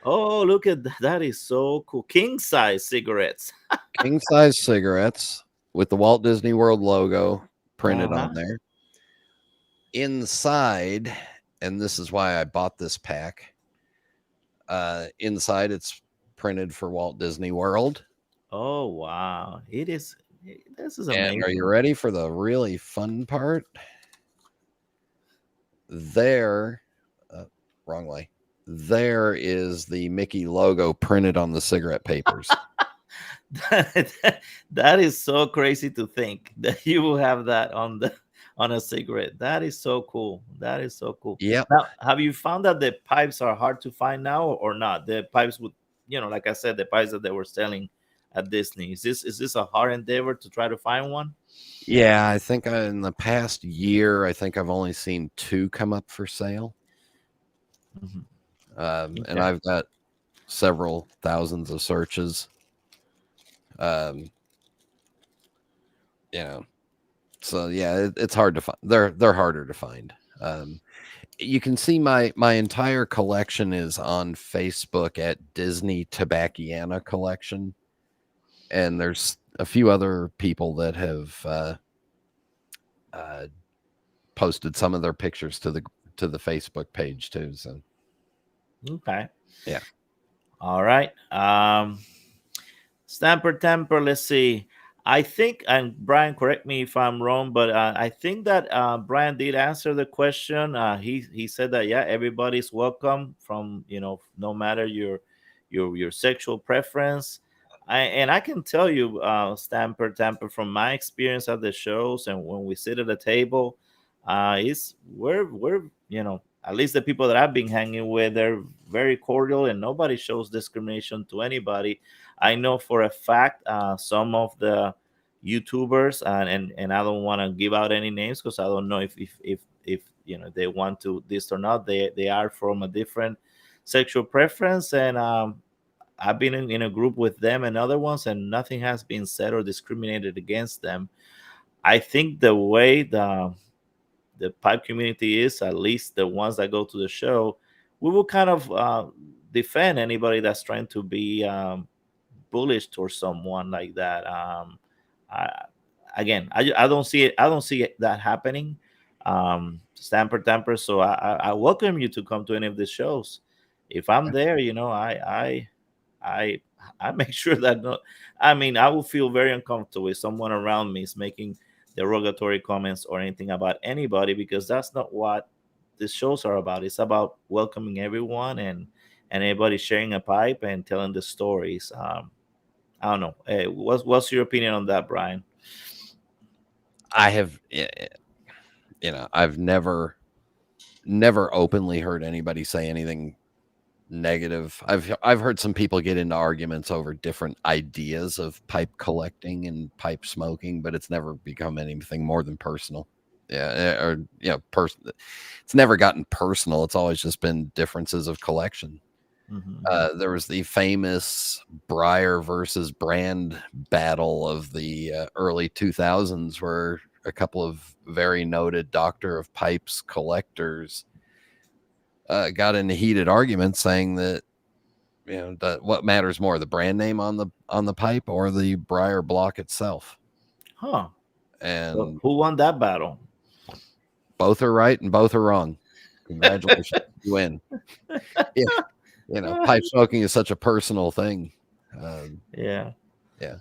Oh, look at that! That is so cool. King size cigarettes. King size cigarettes with the Walt Disney World logo Uh printed on huh. there. Inside, and this is why I bought this pack. Inside, it's printed for Walt Disney World. Oh wow, it is. This is And are you amazing. ready for the really fun part? There, uh, wrong way. There is the Mickey logo printed on the cigarette papers. That is so crazy to think that you will have that on the on a cigarette. That is so cool. That is so cool. Yep. Now, have you found that the pipes are hard to find now or not? The pipes with, like I said, the pipes that they were selling at Disney. Is this a hard endeavor to try to find one? Yeah, I think in the past year, I think I've only seen two come up for sale. Mhm. And Okay. I've got several thousands of searches. Um, you know, so yeah, it's hard to find. They're harder to find. You can see my entire collection is on Facebook at Disney Tobacciana Collection, and there's a few other people that have uh, posted some of their pictures to the Facebook page too. So Okay. yeah, All right. Stamper temper. Let's see. I think, and Brian, correct me if I'm wrong, but I think that Brian did answer the question. He said that yeah, everybody's welcome from no matter your sexual preference. And I can tell you, Stamper temper, from my experience at the shows and when we sit at the table, is we're at least the people that I've been hanging with, they're very cordial and nobody shows discrimination to anybody. I know for a fact some of the YouTubers, and I don't want to give out any names because I don't know if they want to this or not. They are from a different sexual preference, and I've been in a group with them and other ones, and nothing has been said or discriminated against them. I think the way the pipe community is, at least the ones that go to the show, we will kind of defend anybody that's trying to be bullish towards someone like that. I, again, I don't see it. I don't see that happening. Stamper Tamper. So I welcome you to come to any of the shows. If I'm there, I I make sure that no, I mean, I will feel very uncomfortable if someone around me is making derogatory comments or anything about anybody, because that's not what the shows are about. It's about welcoming everyone and everybody sharing a pipe and telling the stories. I don't know. Hey, what's your opinion on that, Brian? I have I've never openly heard anybody say anything negative. I've heard some people get into arguments over different ideas of pipe collecting and pipe smoking, but it's never become anything more than personal. Yeah, or it's never gotten personal. It's always just been differences of collection. Mm-hmm, There was the famous Breyer versus Brand battle of the early 2000s, where a couple of very noted doctor of pipes collectors got into heated arguments, saying that what matters more, the brand name on the pipe or the Breyer block itself. huh? So And who won that battle? both are right and both are wrong. Congratulations, you win. Yeah, pipe smoking is such a personal thing. Um, Yeah, yeah.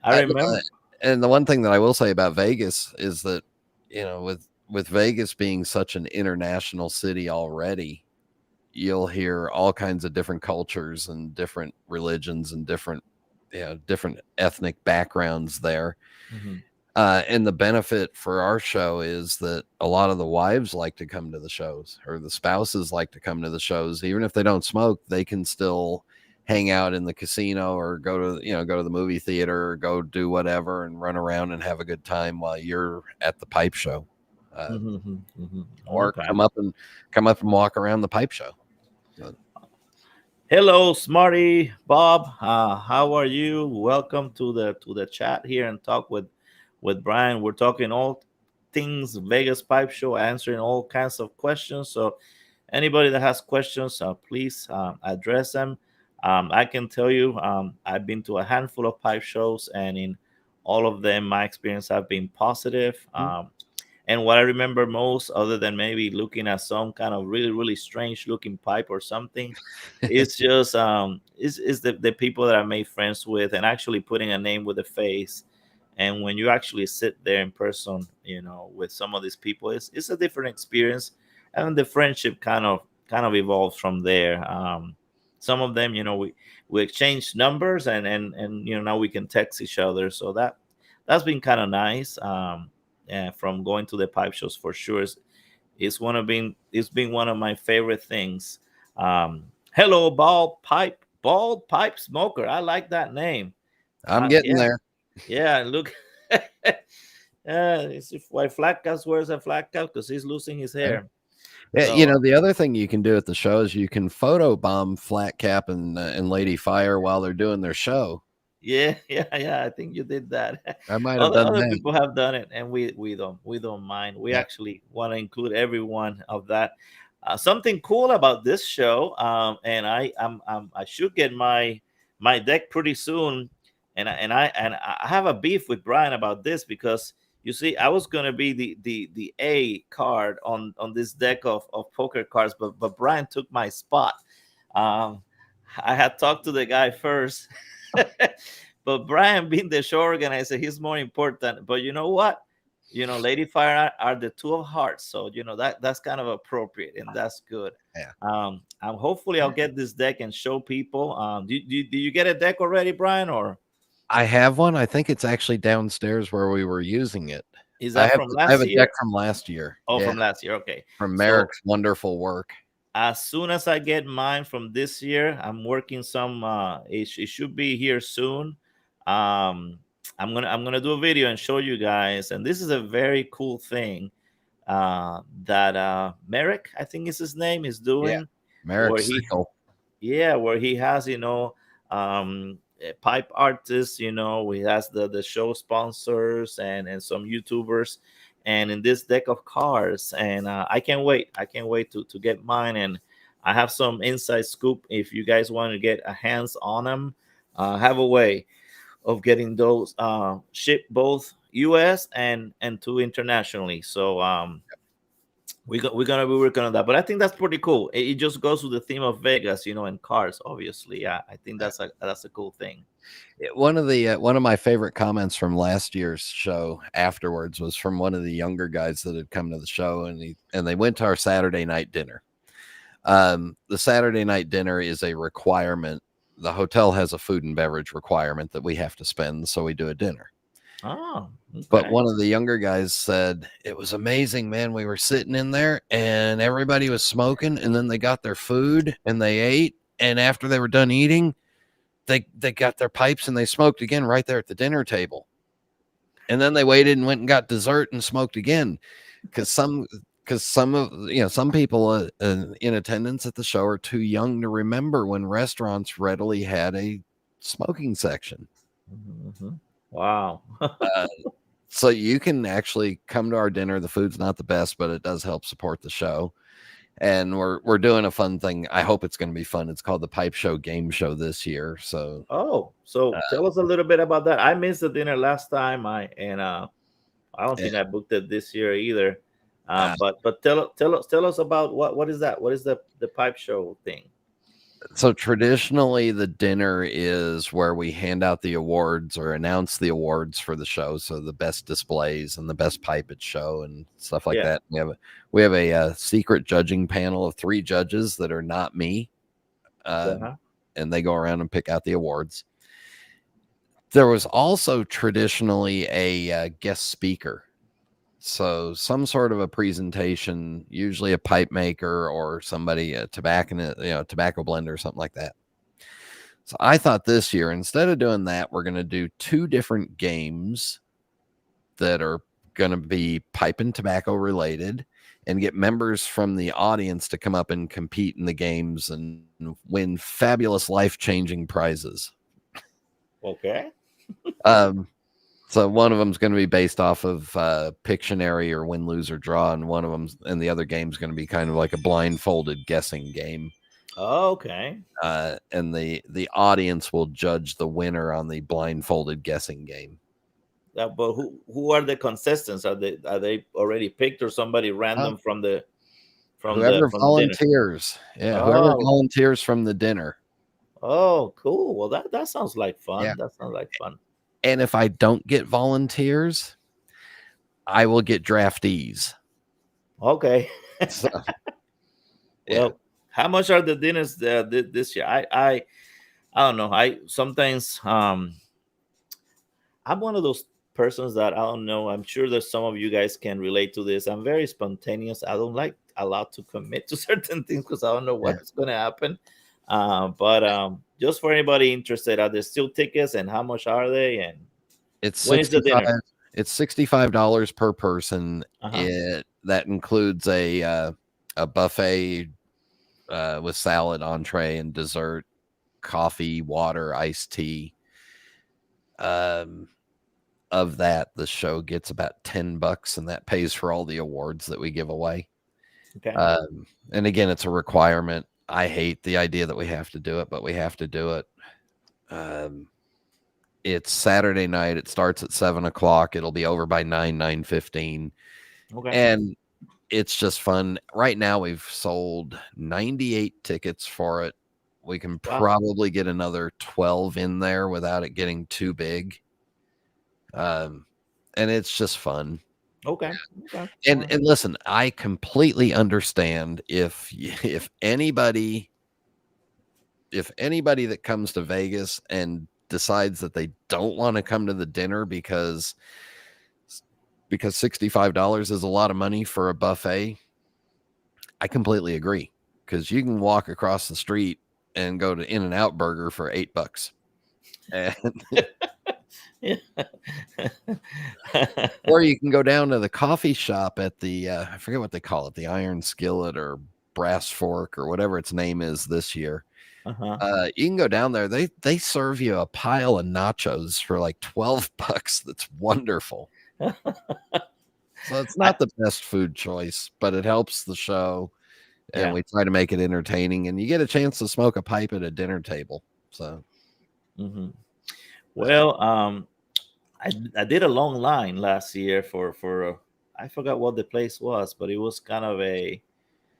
I remember. And the one thing that I will say about Vegas is that, with Vegas being such an international city already, you'll hear all kinds of different cultures and different religions and different ethnic backgrounds there. Mhm. And the benefit for our show is that a lot of the wives like to come to the shows, or the spouses like to come to the shows. Even if they don't smoke, they can still hang out in the casino or go to the movie theater or go do whatever and run around and have a good time while you're at the pipe show. Uh, Mhm, mhm. or Okay. come up and walk around the pipe show. So, Hello, Smarty Bob. How are you? Welcome to the chat here and talk with Brian. We're talking all things Vegas Pipe Show, answering all kinds of questions. So anybody that has questions, please address them. I can tell you, I've been to a handful of pipe shows, and in all of them, my experience have been positive. And what I remember most, other than maybe looking at some kind of really really strange looking pipe or something, it's just is the people that I made friends with, and actually putting a name with a face. And when you actually sit there in person, with some of these people, it's a different experience, and the friendship kind of evolves from there. Some of them, we exchange numbers, and now we can text each other, so that's been kind of nice. From going to the pipe shows, for sure, it's been one of my favorite things. Hello, bald pipe smoker. I like that name. I'm getting Yeah, there. yeah. Look, it's if why Flat Cap wears a flat cap because he's losing his Yeah. hair. You So know, the other thing you can do at the show is you can photo bomb Flat Cap and Lady Fire while they're doing their show. yeah, yeah. I think you did that. I might have done Other that. people have done it, and we don't mind. We Yeah. actually want to include everyone of that. Something cool about this show, and I should get my deck pretty soon, and I have a beef with Brian about this because you see I was gonna be the A card on this deck of poker cards, but Brian took my spot. Um, I had talked to the guy first. But Brian being the show organizer, he's more important. But you know what? Lady Fire are the two of hearts, so that's kind of appropriate, and that's good. Yeah. I'm hopefully I'll get this deck and show people. Do you get a deck already, Brian, or I have one. I think it's actually downstairs where we were using it. is I that have from I have last a deck year? from last year. Oh, Yeah, from last year. Okay. from So Merrick's wonderful work. as soon as I get mine from this year, I'm working some. It should be here soon. Um, I'm gonna do a video and show you guys. And this is a very cool thing that Merrick, I think is his name, is Yeah, doing, where Merrick's he sickle. yeah, where he has pipe artists. He has the show sponsors and some YouTubers, and in this deck of cards. And I can't wait to get mine. And I have some inside scoop. If you guys want to get a hands on them, I have a way of getting those shipped both US and to internationally. So we're gonna be working on that. But I think that's pretty cool. It just goes with the theme of Vegas, and cars, obviously. Yeah, I think that's a cool thing. One of my favorite comments from last year's show afterwards was from one of the younger guys that had come to the show, and they went to our Saturday night dinner. The Saturday night dinner is a requirement. The hotel has a food and beverage requirement that we have to spend, so we do a dinner. Oh, But okay. one of the younger guys said, "It was amazing, man. We were sitting in there and everybody was smoking, and then they got their food and they ate. And after they were done eating, they got their pipes and they smoked again right there at the dinner table. And then they waited and went and got dessert and smoked again. Because some of some people in attendance at the show are too young to remember when restaurants readily had a smoking section. Mhm. Wow. Uh, so you can actually come to our dinner. The food's not the best, but it does help support the show. And we're doing a fun thing. I hope it's going to be fun. It's called the Pipe Show Game Show this year. So Oh, so uh, tell us a little bit about that. I missed the dinner last time. I don't yeah, think I booked it this year either. uh, But tell us about what is that? What is the pipe show thing? so traditionally the dinner is where we hand out the awards or announce the awards for the show. So the best displays and the best pipe at show and stuff like Yeah. that. We have a secret judging panel of 3 judges that are not me. Um, Uh-huh. and they go around and pick out the awards. There was also traditionally a guest speaker. So some sort of a presentation, usually a pipe maker or somebody, a tobacco blender or something like that. So I thought this year, instead of doing that, we're going to do 2 different games that are going to be pipe and tobacco related and get members from the audience to come up and compete in the games and win fabulous life-changing prizes. Okay. Um, So one of them's going to be based off of Pictionary or Win, Lose, or Draw, and the other game's going to be kind of like a blindfolded guessing game. Okay. And the audience will judge the winner on the blindfolded guessing game. But who are the contestants? Are they already picked, or somebody Uh, random from the whoever from the dinner? volunteers, yeah, whoever Oh, volunteers from the dinner, oh, cool. Well, that sounds like yeah. fun. That sounds like fun. And if I don't get volunteers, I will get draftees. Okay. So, yeah, Well, how much are the dinners this year? I don't know. I sometimes I'm one of those persons that I don't know. I'm sure that some of you guys can relate to this. I'm very spontaneous. I don't like a lot to commit to certain things because I don't know yeah. what's going to happen. But just for anybody interested, are there still tickets, and how much are they? And It's when is the 65. dinner? It's $65 per person. Uh huh. It that includes a buffet with salad, entree, and dessert, coffee, water, iced tea. Um, of that, the show gets about $10, and that pays for all the awards that we give away. Okay. And again, it's a requirement. I hate the idea that we have to do it, but we have to do it. Um, it's Saturday night. It starts at 7 o'clock. It'll be over by 9:15, Okay. and it's just fun. Right now, we've sold 98 tickets for it. We can Wow. probably get another 12 in there without it getting too big. Um, and it's just fun. Okay. Okay. All And right. and listen, I completely understand if anybody that comes to Vegas and decides that they don't want to come to the dinner because $65 is a lot of money for a buffet. I completely agree, because you can walk across the street and go to In-N-Out Burger for $8, and Yeah. or you can go down to the coffee shop at the I forget what they call it, the Iron Skillet or Brass Fork or whatever its name is this year. Uh huh. You can go down there. They serve you a pile of nachos for like $12. That's wonderful. So it's I not the best food choice, but it helps the show, and yeah. we try to make it entertaining. And you get a chance to smoke a pipe at a dinner table. So Hmm. uh, Well, I did a long line last year for I forgot what the place was, but it was kind of a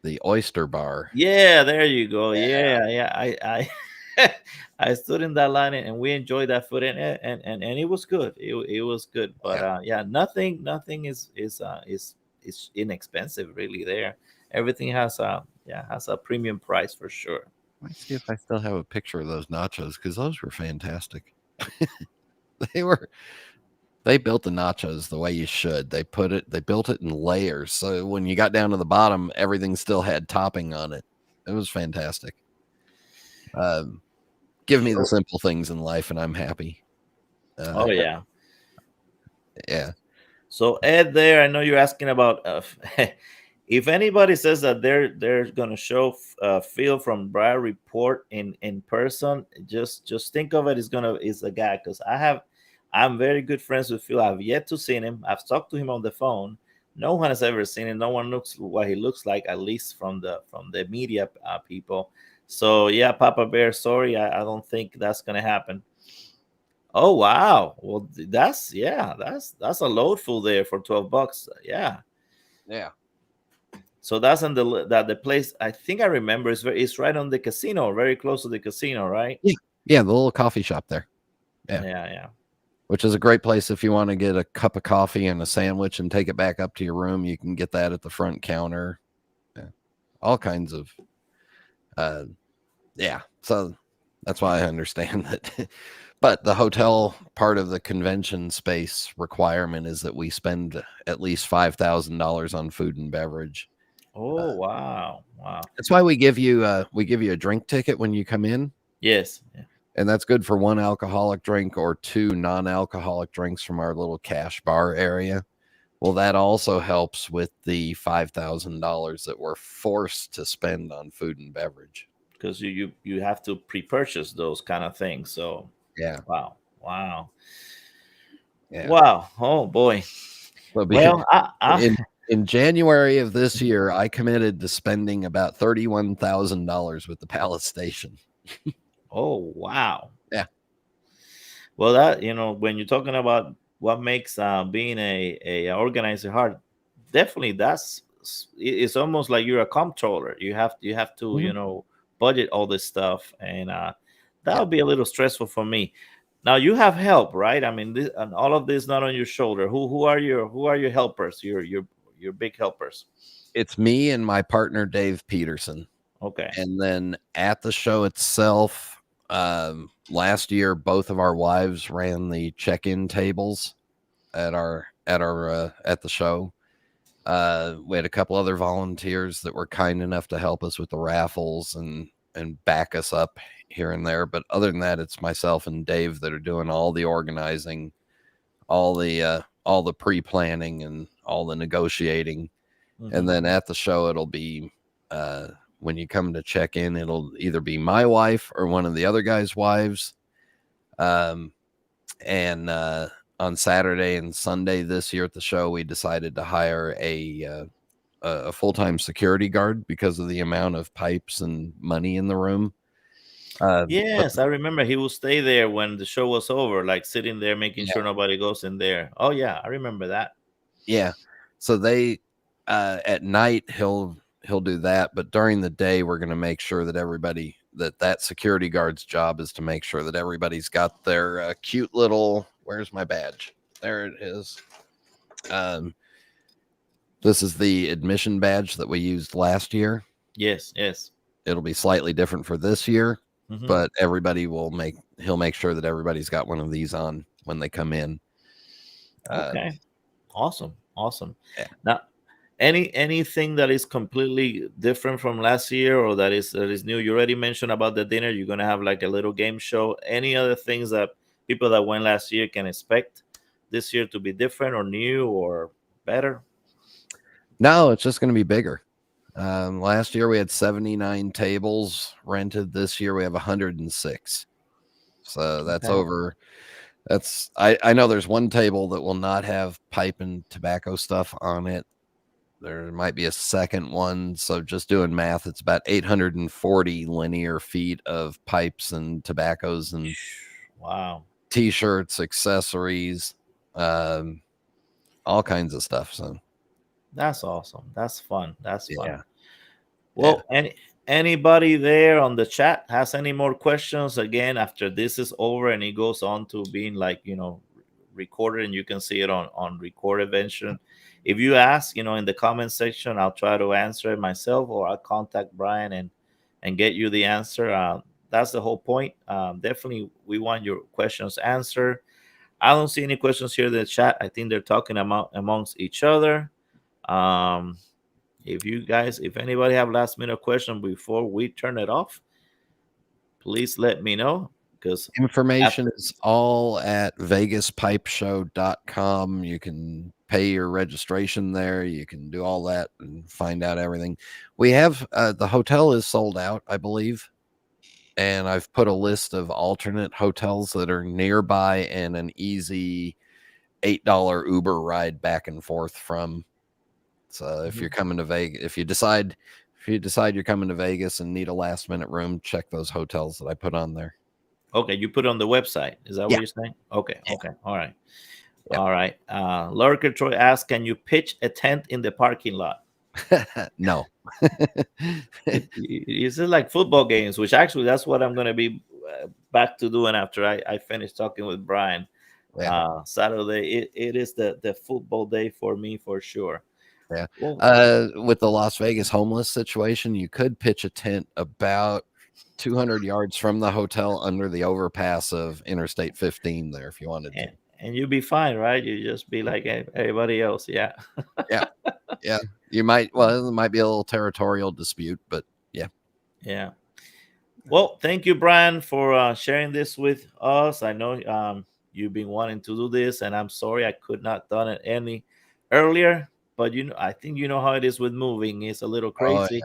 the Oyster Bar, yeah. There you go. yeah, Yeah, yeah. I stood in that line, and we enjoyed that food, and it was good. It was good, but yeah. yeah, nothing is inexpensive really there. Everything has a has a premium price for sure. Let me see if I still have a picture of those nachos, because those were fantastic. They were. They built the nachos the way you should. They built it in layers. So when you got down to the bottom, everything still had topping on it. It was fantastic. Um, give me the So, simple things in life and I'm happy. Uh, oh yeah. yeah. So Ed, there, I know you're asking about if anybody says that they're gonna show Phil from Briar Report in person, just think of it as gonna is a guy, because I'm very good friends with Phil. I've yet to see him. I've talked to him on the phone. No one has ever seen him. No one looks what he looks like, at least from the media people. So yeah, Papa Bear, sorry, I don't think that's gonna happen. Oh wow. Well, that's yeah, that's a load full there for $12. Yeah. Yeah. So that's in the place. I think I remember it's right on the casino, very close to the casino, right? Yeah. Yeah. The little coffee shop there. Yeah. Yeah, yeah. Which is a great place if you want to get a cup of coffee and a sandwich and take it back up to your room. You can get that at the front counter. Yeah. All kinds of, uh, yeah. So that's why I understand that. But the hotel part of the convention space requirement is that we spend at least $5,000 on food and beverage. Oh wow, wow. That's why we give you a drink ticket when you come in, Yes. Yeah. and that's good for one alcoholic drink or two non-alcoholic drinks from our little cash bar area. Well, that also helps with the $5,000 that we're forced to spend on food and beverage. Because you have to pre-purchase those kind of things. So Yeah, wow, wow, yeah. wow. Oh boy. So Well, in January of this year, I committed to spending about $31,000 with the Palace Station. oh wow. Yeah, Well, that when you're talking about what makes being a organizer hard. Definitely, it's almost like you're a comptroller. You have to Mhm. budget all this stuff, and that Yeah, would be a little stressful for me. Now you have help, right? I mean, and all of this not on your shoulder. Who are your helpers? Your big helpers. it's me and my partner Dave Peterson. Okay. And then at the show itself, last year both of our wives ran the check-in tables at the show. We had a couple other volunteers that were kind enough to help us with the raffles and back us up here and there. But other than that, it's myself and Dave that are doing all the organizing, all the pre-planning and all the negotiating. And Hmm. then at the show, it'll be uh, when you come to check in, it'll either be my wife or one of the other guys' wives. Um, and on Saturday and Sunday this year at the show, we decided to hire a full time security guard because of the amount of pipes and money in the room. But Yes, I remember he would stay there when the show was over, like sitting there making yeah, sure nobody goes in there. Oh yeah, I remember that. yeah. So they at night he'll do that, but during the day we're going to make sure that that security guard's job is to make sure that everybody's got their cute little. Where's my badge? There it is. Um, this is the admission badge that we used last year. Yes, yes. It'll be slightly different for this year, Hmm. but he'll make sure that everybody's got one of these on when they come in. Uh, Okay. Awesome. Awesome. yeah. Now, anything that is completely different from last year or that is new? You already mentioned about the dinner. You're gonna have like a little game show. Any other things that people that went last year can expect this year to be different or new or better? No, it's just going to be bigger. Last year we had 79 tables rented. This year we have 106. So that's Okay. over. I know there's one table that will not have pipe and tobacco stuff on it. There might be a second one. So just doing math, it's about 840 linear feet of pipes and tobaccos and Wow. t-shirts, accessories, um, all kinds of stuff. So That's awesome. That's fun. That's fun. yeah, yeah. Well, anybody there on the chat has any more questions? Again, after this is over and it goes on to being like recorded, and you can see it on recorded version. If you ask, in the comment section, I'll try to answer it myself, or I'll contact Brian and get you the answer. That's the whole point. Definitely, we want your questions answered. I don't see any questions here in the chat. I think they're talking amongst each other. Um, if anybody have last minute question before we turn it off, please let me know because Information after. is all at vegaspipeshow.com. You can pay your registration there. You can do all that and find out everything. We have the hotel is sold out, I believe. And I've put a list of alternate hotels that are nearby and an easy $8 Uber ride back and forth from. So if Mhm. you're coming to Vegas, if you decide you're coming to Vegas and need a last minute room, check those hotels that I put on there. Okay, you put it on the website. Is that what Yeah. you're saying? Okay, Yeah. okay, all right, Yep. all right. Lurker Troy asks, can you pitch a tent in the parking lot? No. Is it like football games? Which actually, that's what I'm gonna be back to doing after I finish talking with Brian. Yeah. Saturday, it is the football day for me for sure. Yeah. Well, With the Las Vegas homeless situation, you could pitch a tent about 200 yards from the hotel under the overpass of Interstate 15 there if you wanted to. and you'll be fine, right? You just be like everybody else. Yeah. Yeah. Yeah. You might, well, it might be a little territorial dispute, but yeah. Yeah. Well, thank you, Brian, for sharing this with us. I know you've been wanting to do this, and I'm sorry I could not done it any earlier. But I think you know how it is with moving. It's a little Oh, crazy.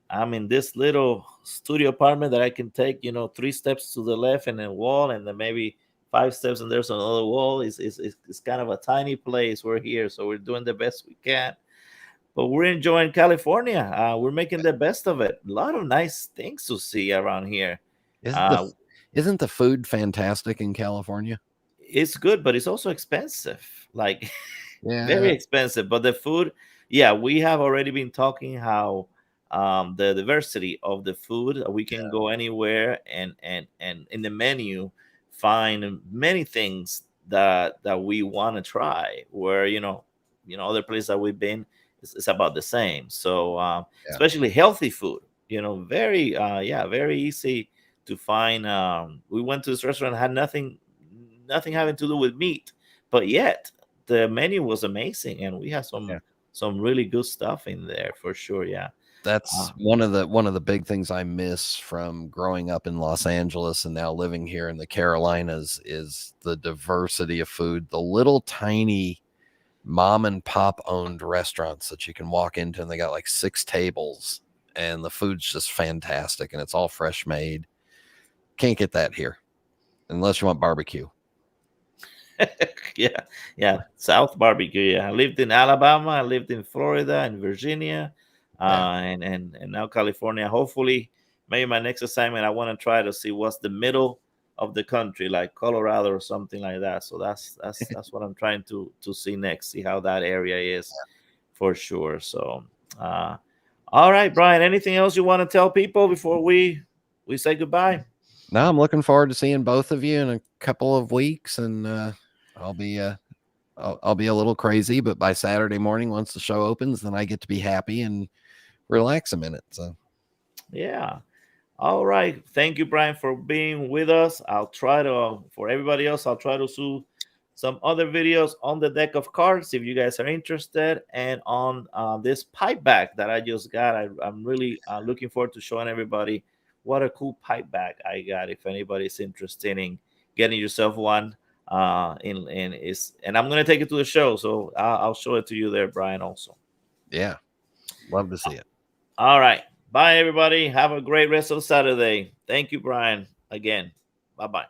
I'm in this little studio apartment that I can take, 3 steps to the left and a wall, and then maybe 5 steps, and there's another wall. It's kind of a tiny place. We're here, so we're doing the best we can. But we're enjoying California. We're making the best of it. A lot of nice things to see around here. isn't the Uh, isn't the food fantastic in California? it's good, but it's also expensive. Like very Yeah, expensive. But the food, yeah, we have already been talking how the diversity of the food, we can go anywhere and in the menu find many things that we want to try. Where other places that we've been, it's about the same. So yeah, especially healthy food, very very easy to find. We went to this restaurant, had nothing having to do with meat, but yet the menu was amazing, and we had yeah. some really good stuff in there for sure. Yeah. That's uh, one of the big things I miss from growing up in Los Angeles and now living here in the Carolinas is the diversity of food, the little tiny mom and pop owned restaurants that you can walk into and they got like 6 tables and the food's just fantastic and it's all fresh made. Can't get that here unless you want barbecue. yeah, yeah. South barbecue. Yeah, I lived in Alabama, I lived in Florida and Virginia, Yeah. and now California. Hopefully, maybe my next assignment, I want to try to see what's the middle of the country, like Colorado or something like that. So that's what I'm trying to see next. See how that area is for sure. So, uh, all right, Brian. Anything else you want to tell people before we say goodbye? Now I'm looking forward to seeing both of you in a couple of weeks and I'll be I'll be a little crazy, but by Saturday morning, once the show opens, then I get to be happy and relax a minute. So, Yeah. All right. Thank you, Brian, for being with us. I'll try to, for everybody else, I'll try to do some other videos on the deck of cards if you guys are interested, and on this pipe bag that I just got. I'm really looking forward to showing everybody what a cool pipe bag I got. If anybody's interested in getting yourself one, and I'm gonna take it to the show, so I'll show it to you there, Brian. Also. yeah, love to see it. All right. Bye, everybody. Have a great rest of Saturday. Thank you, Brian, again. Bye bye.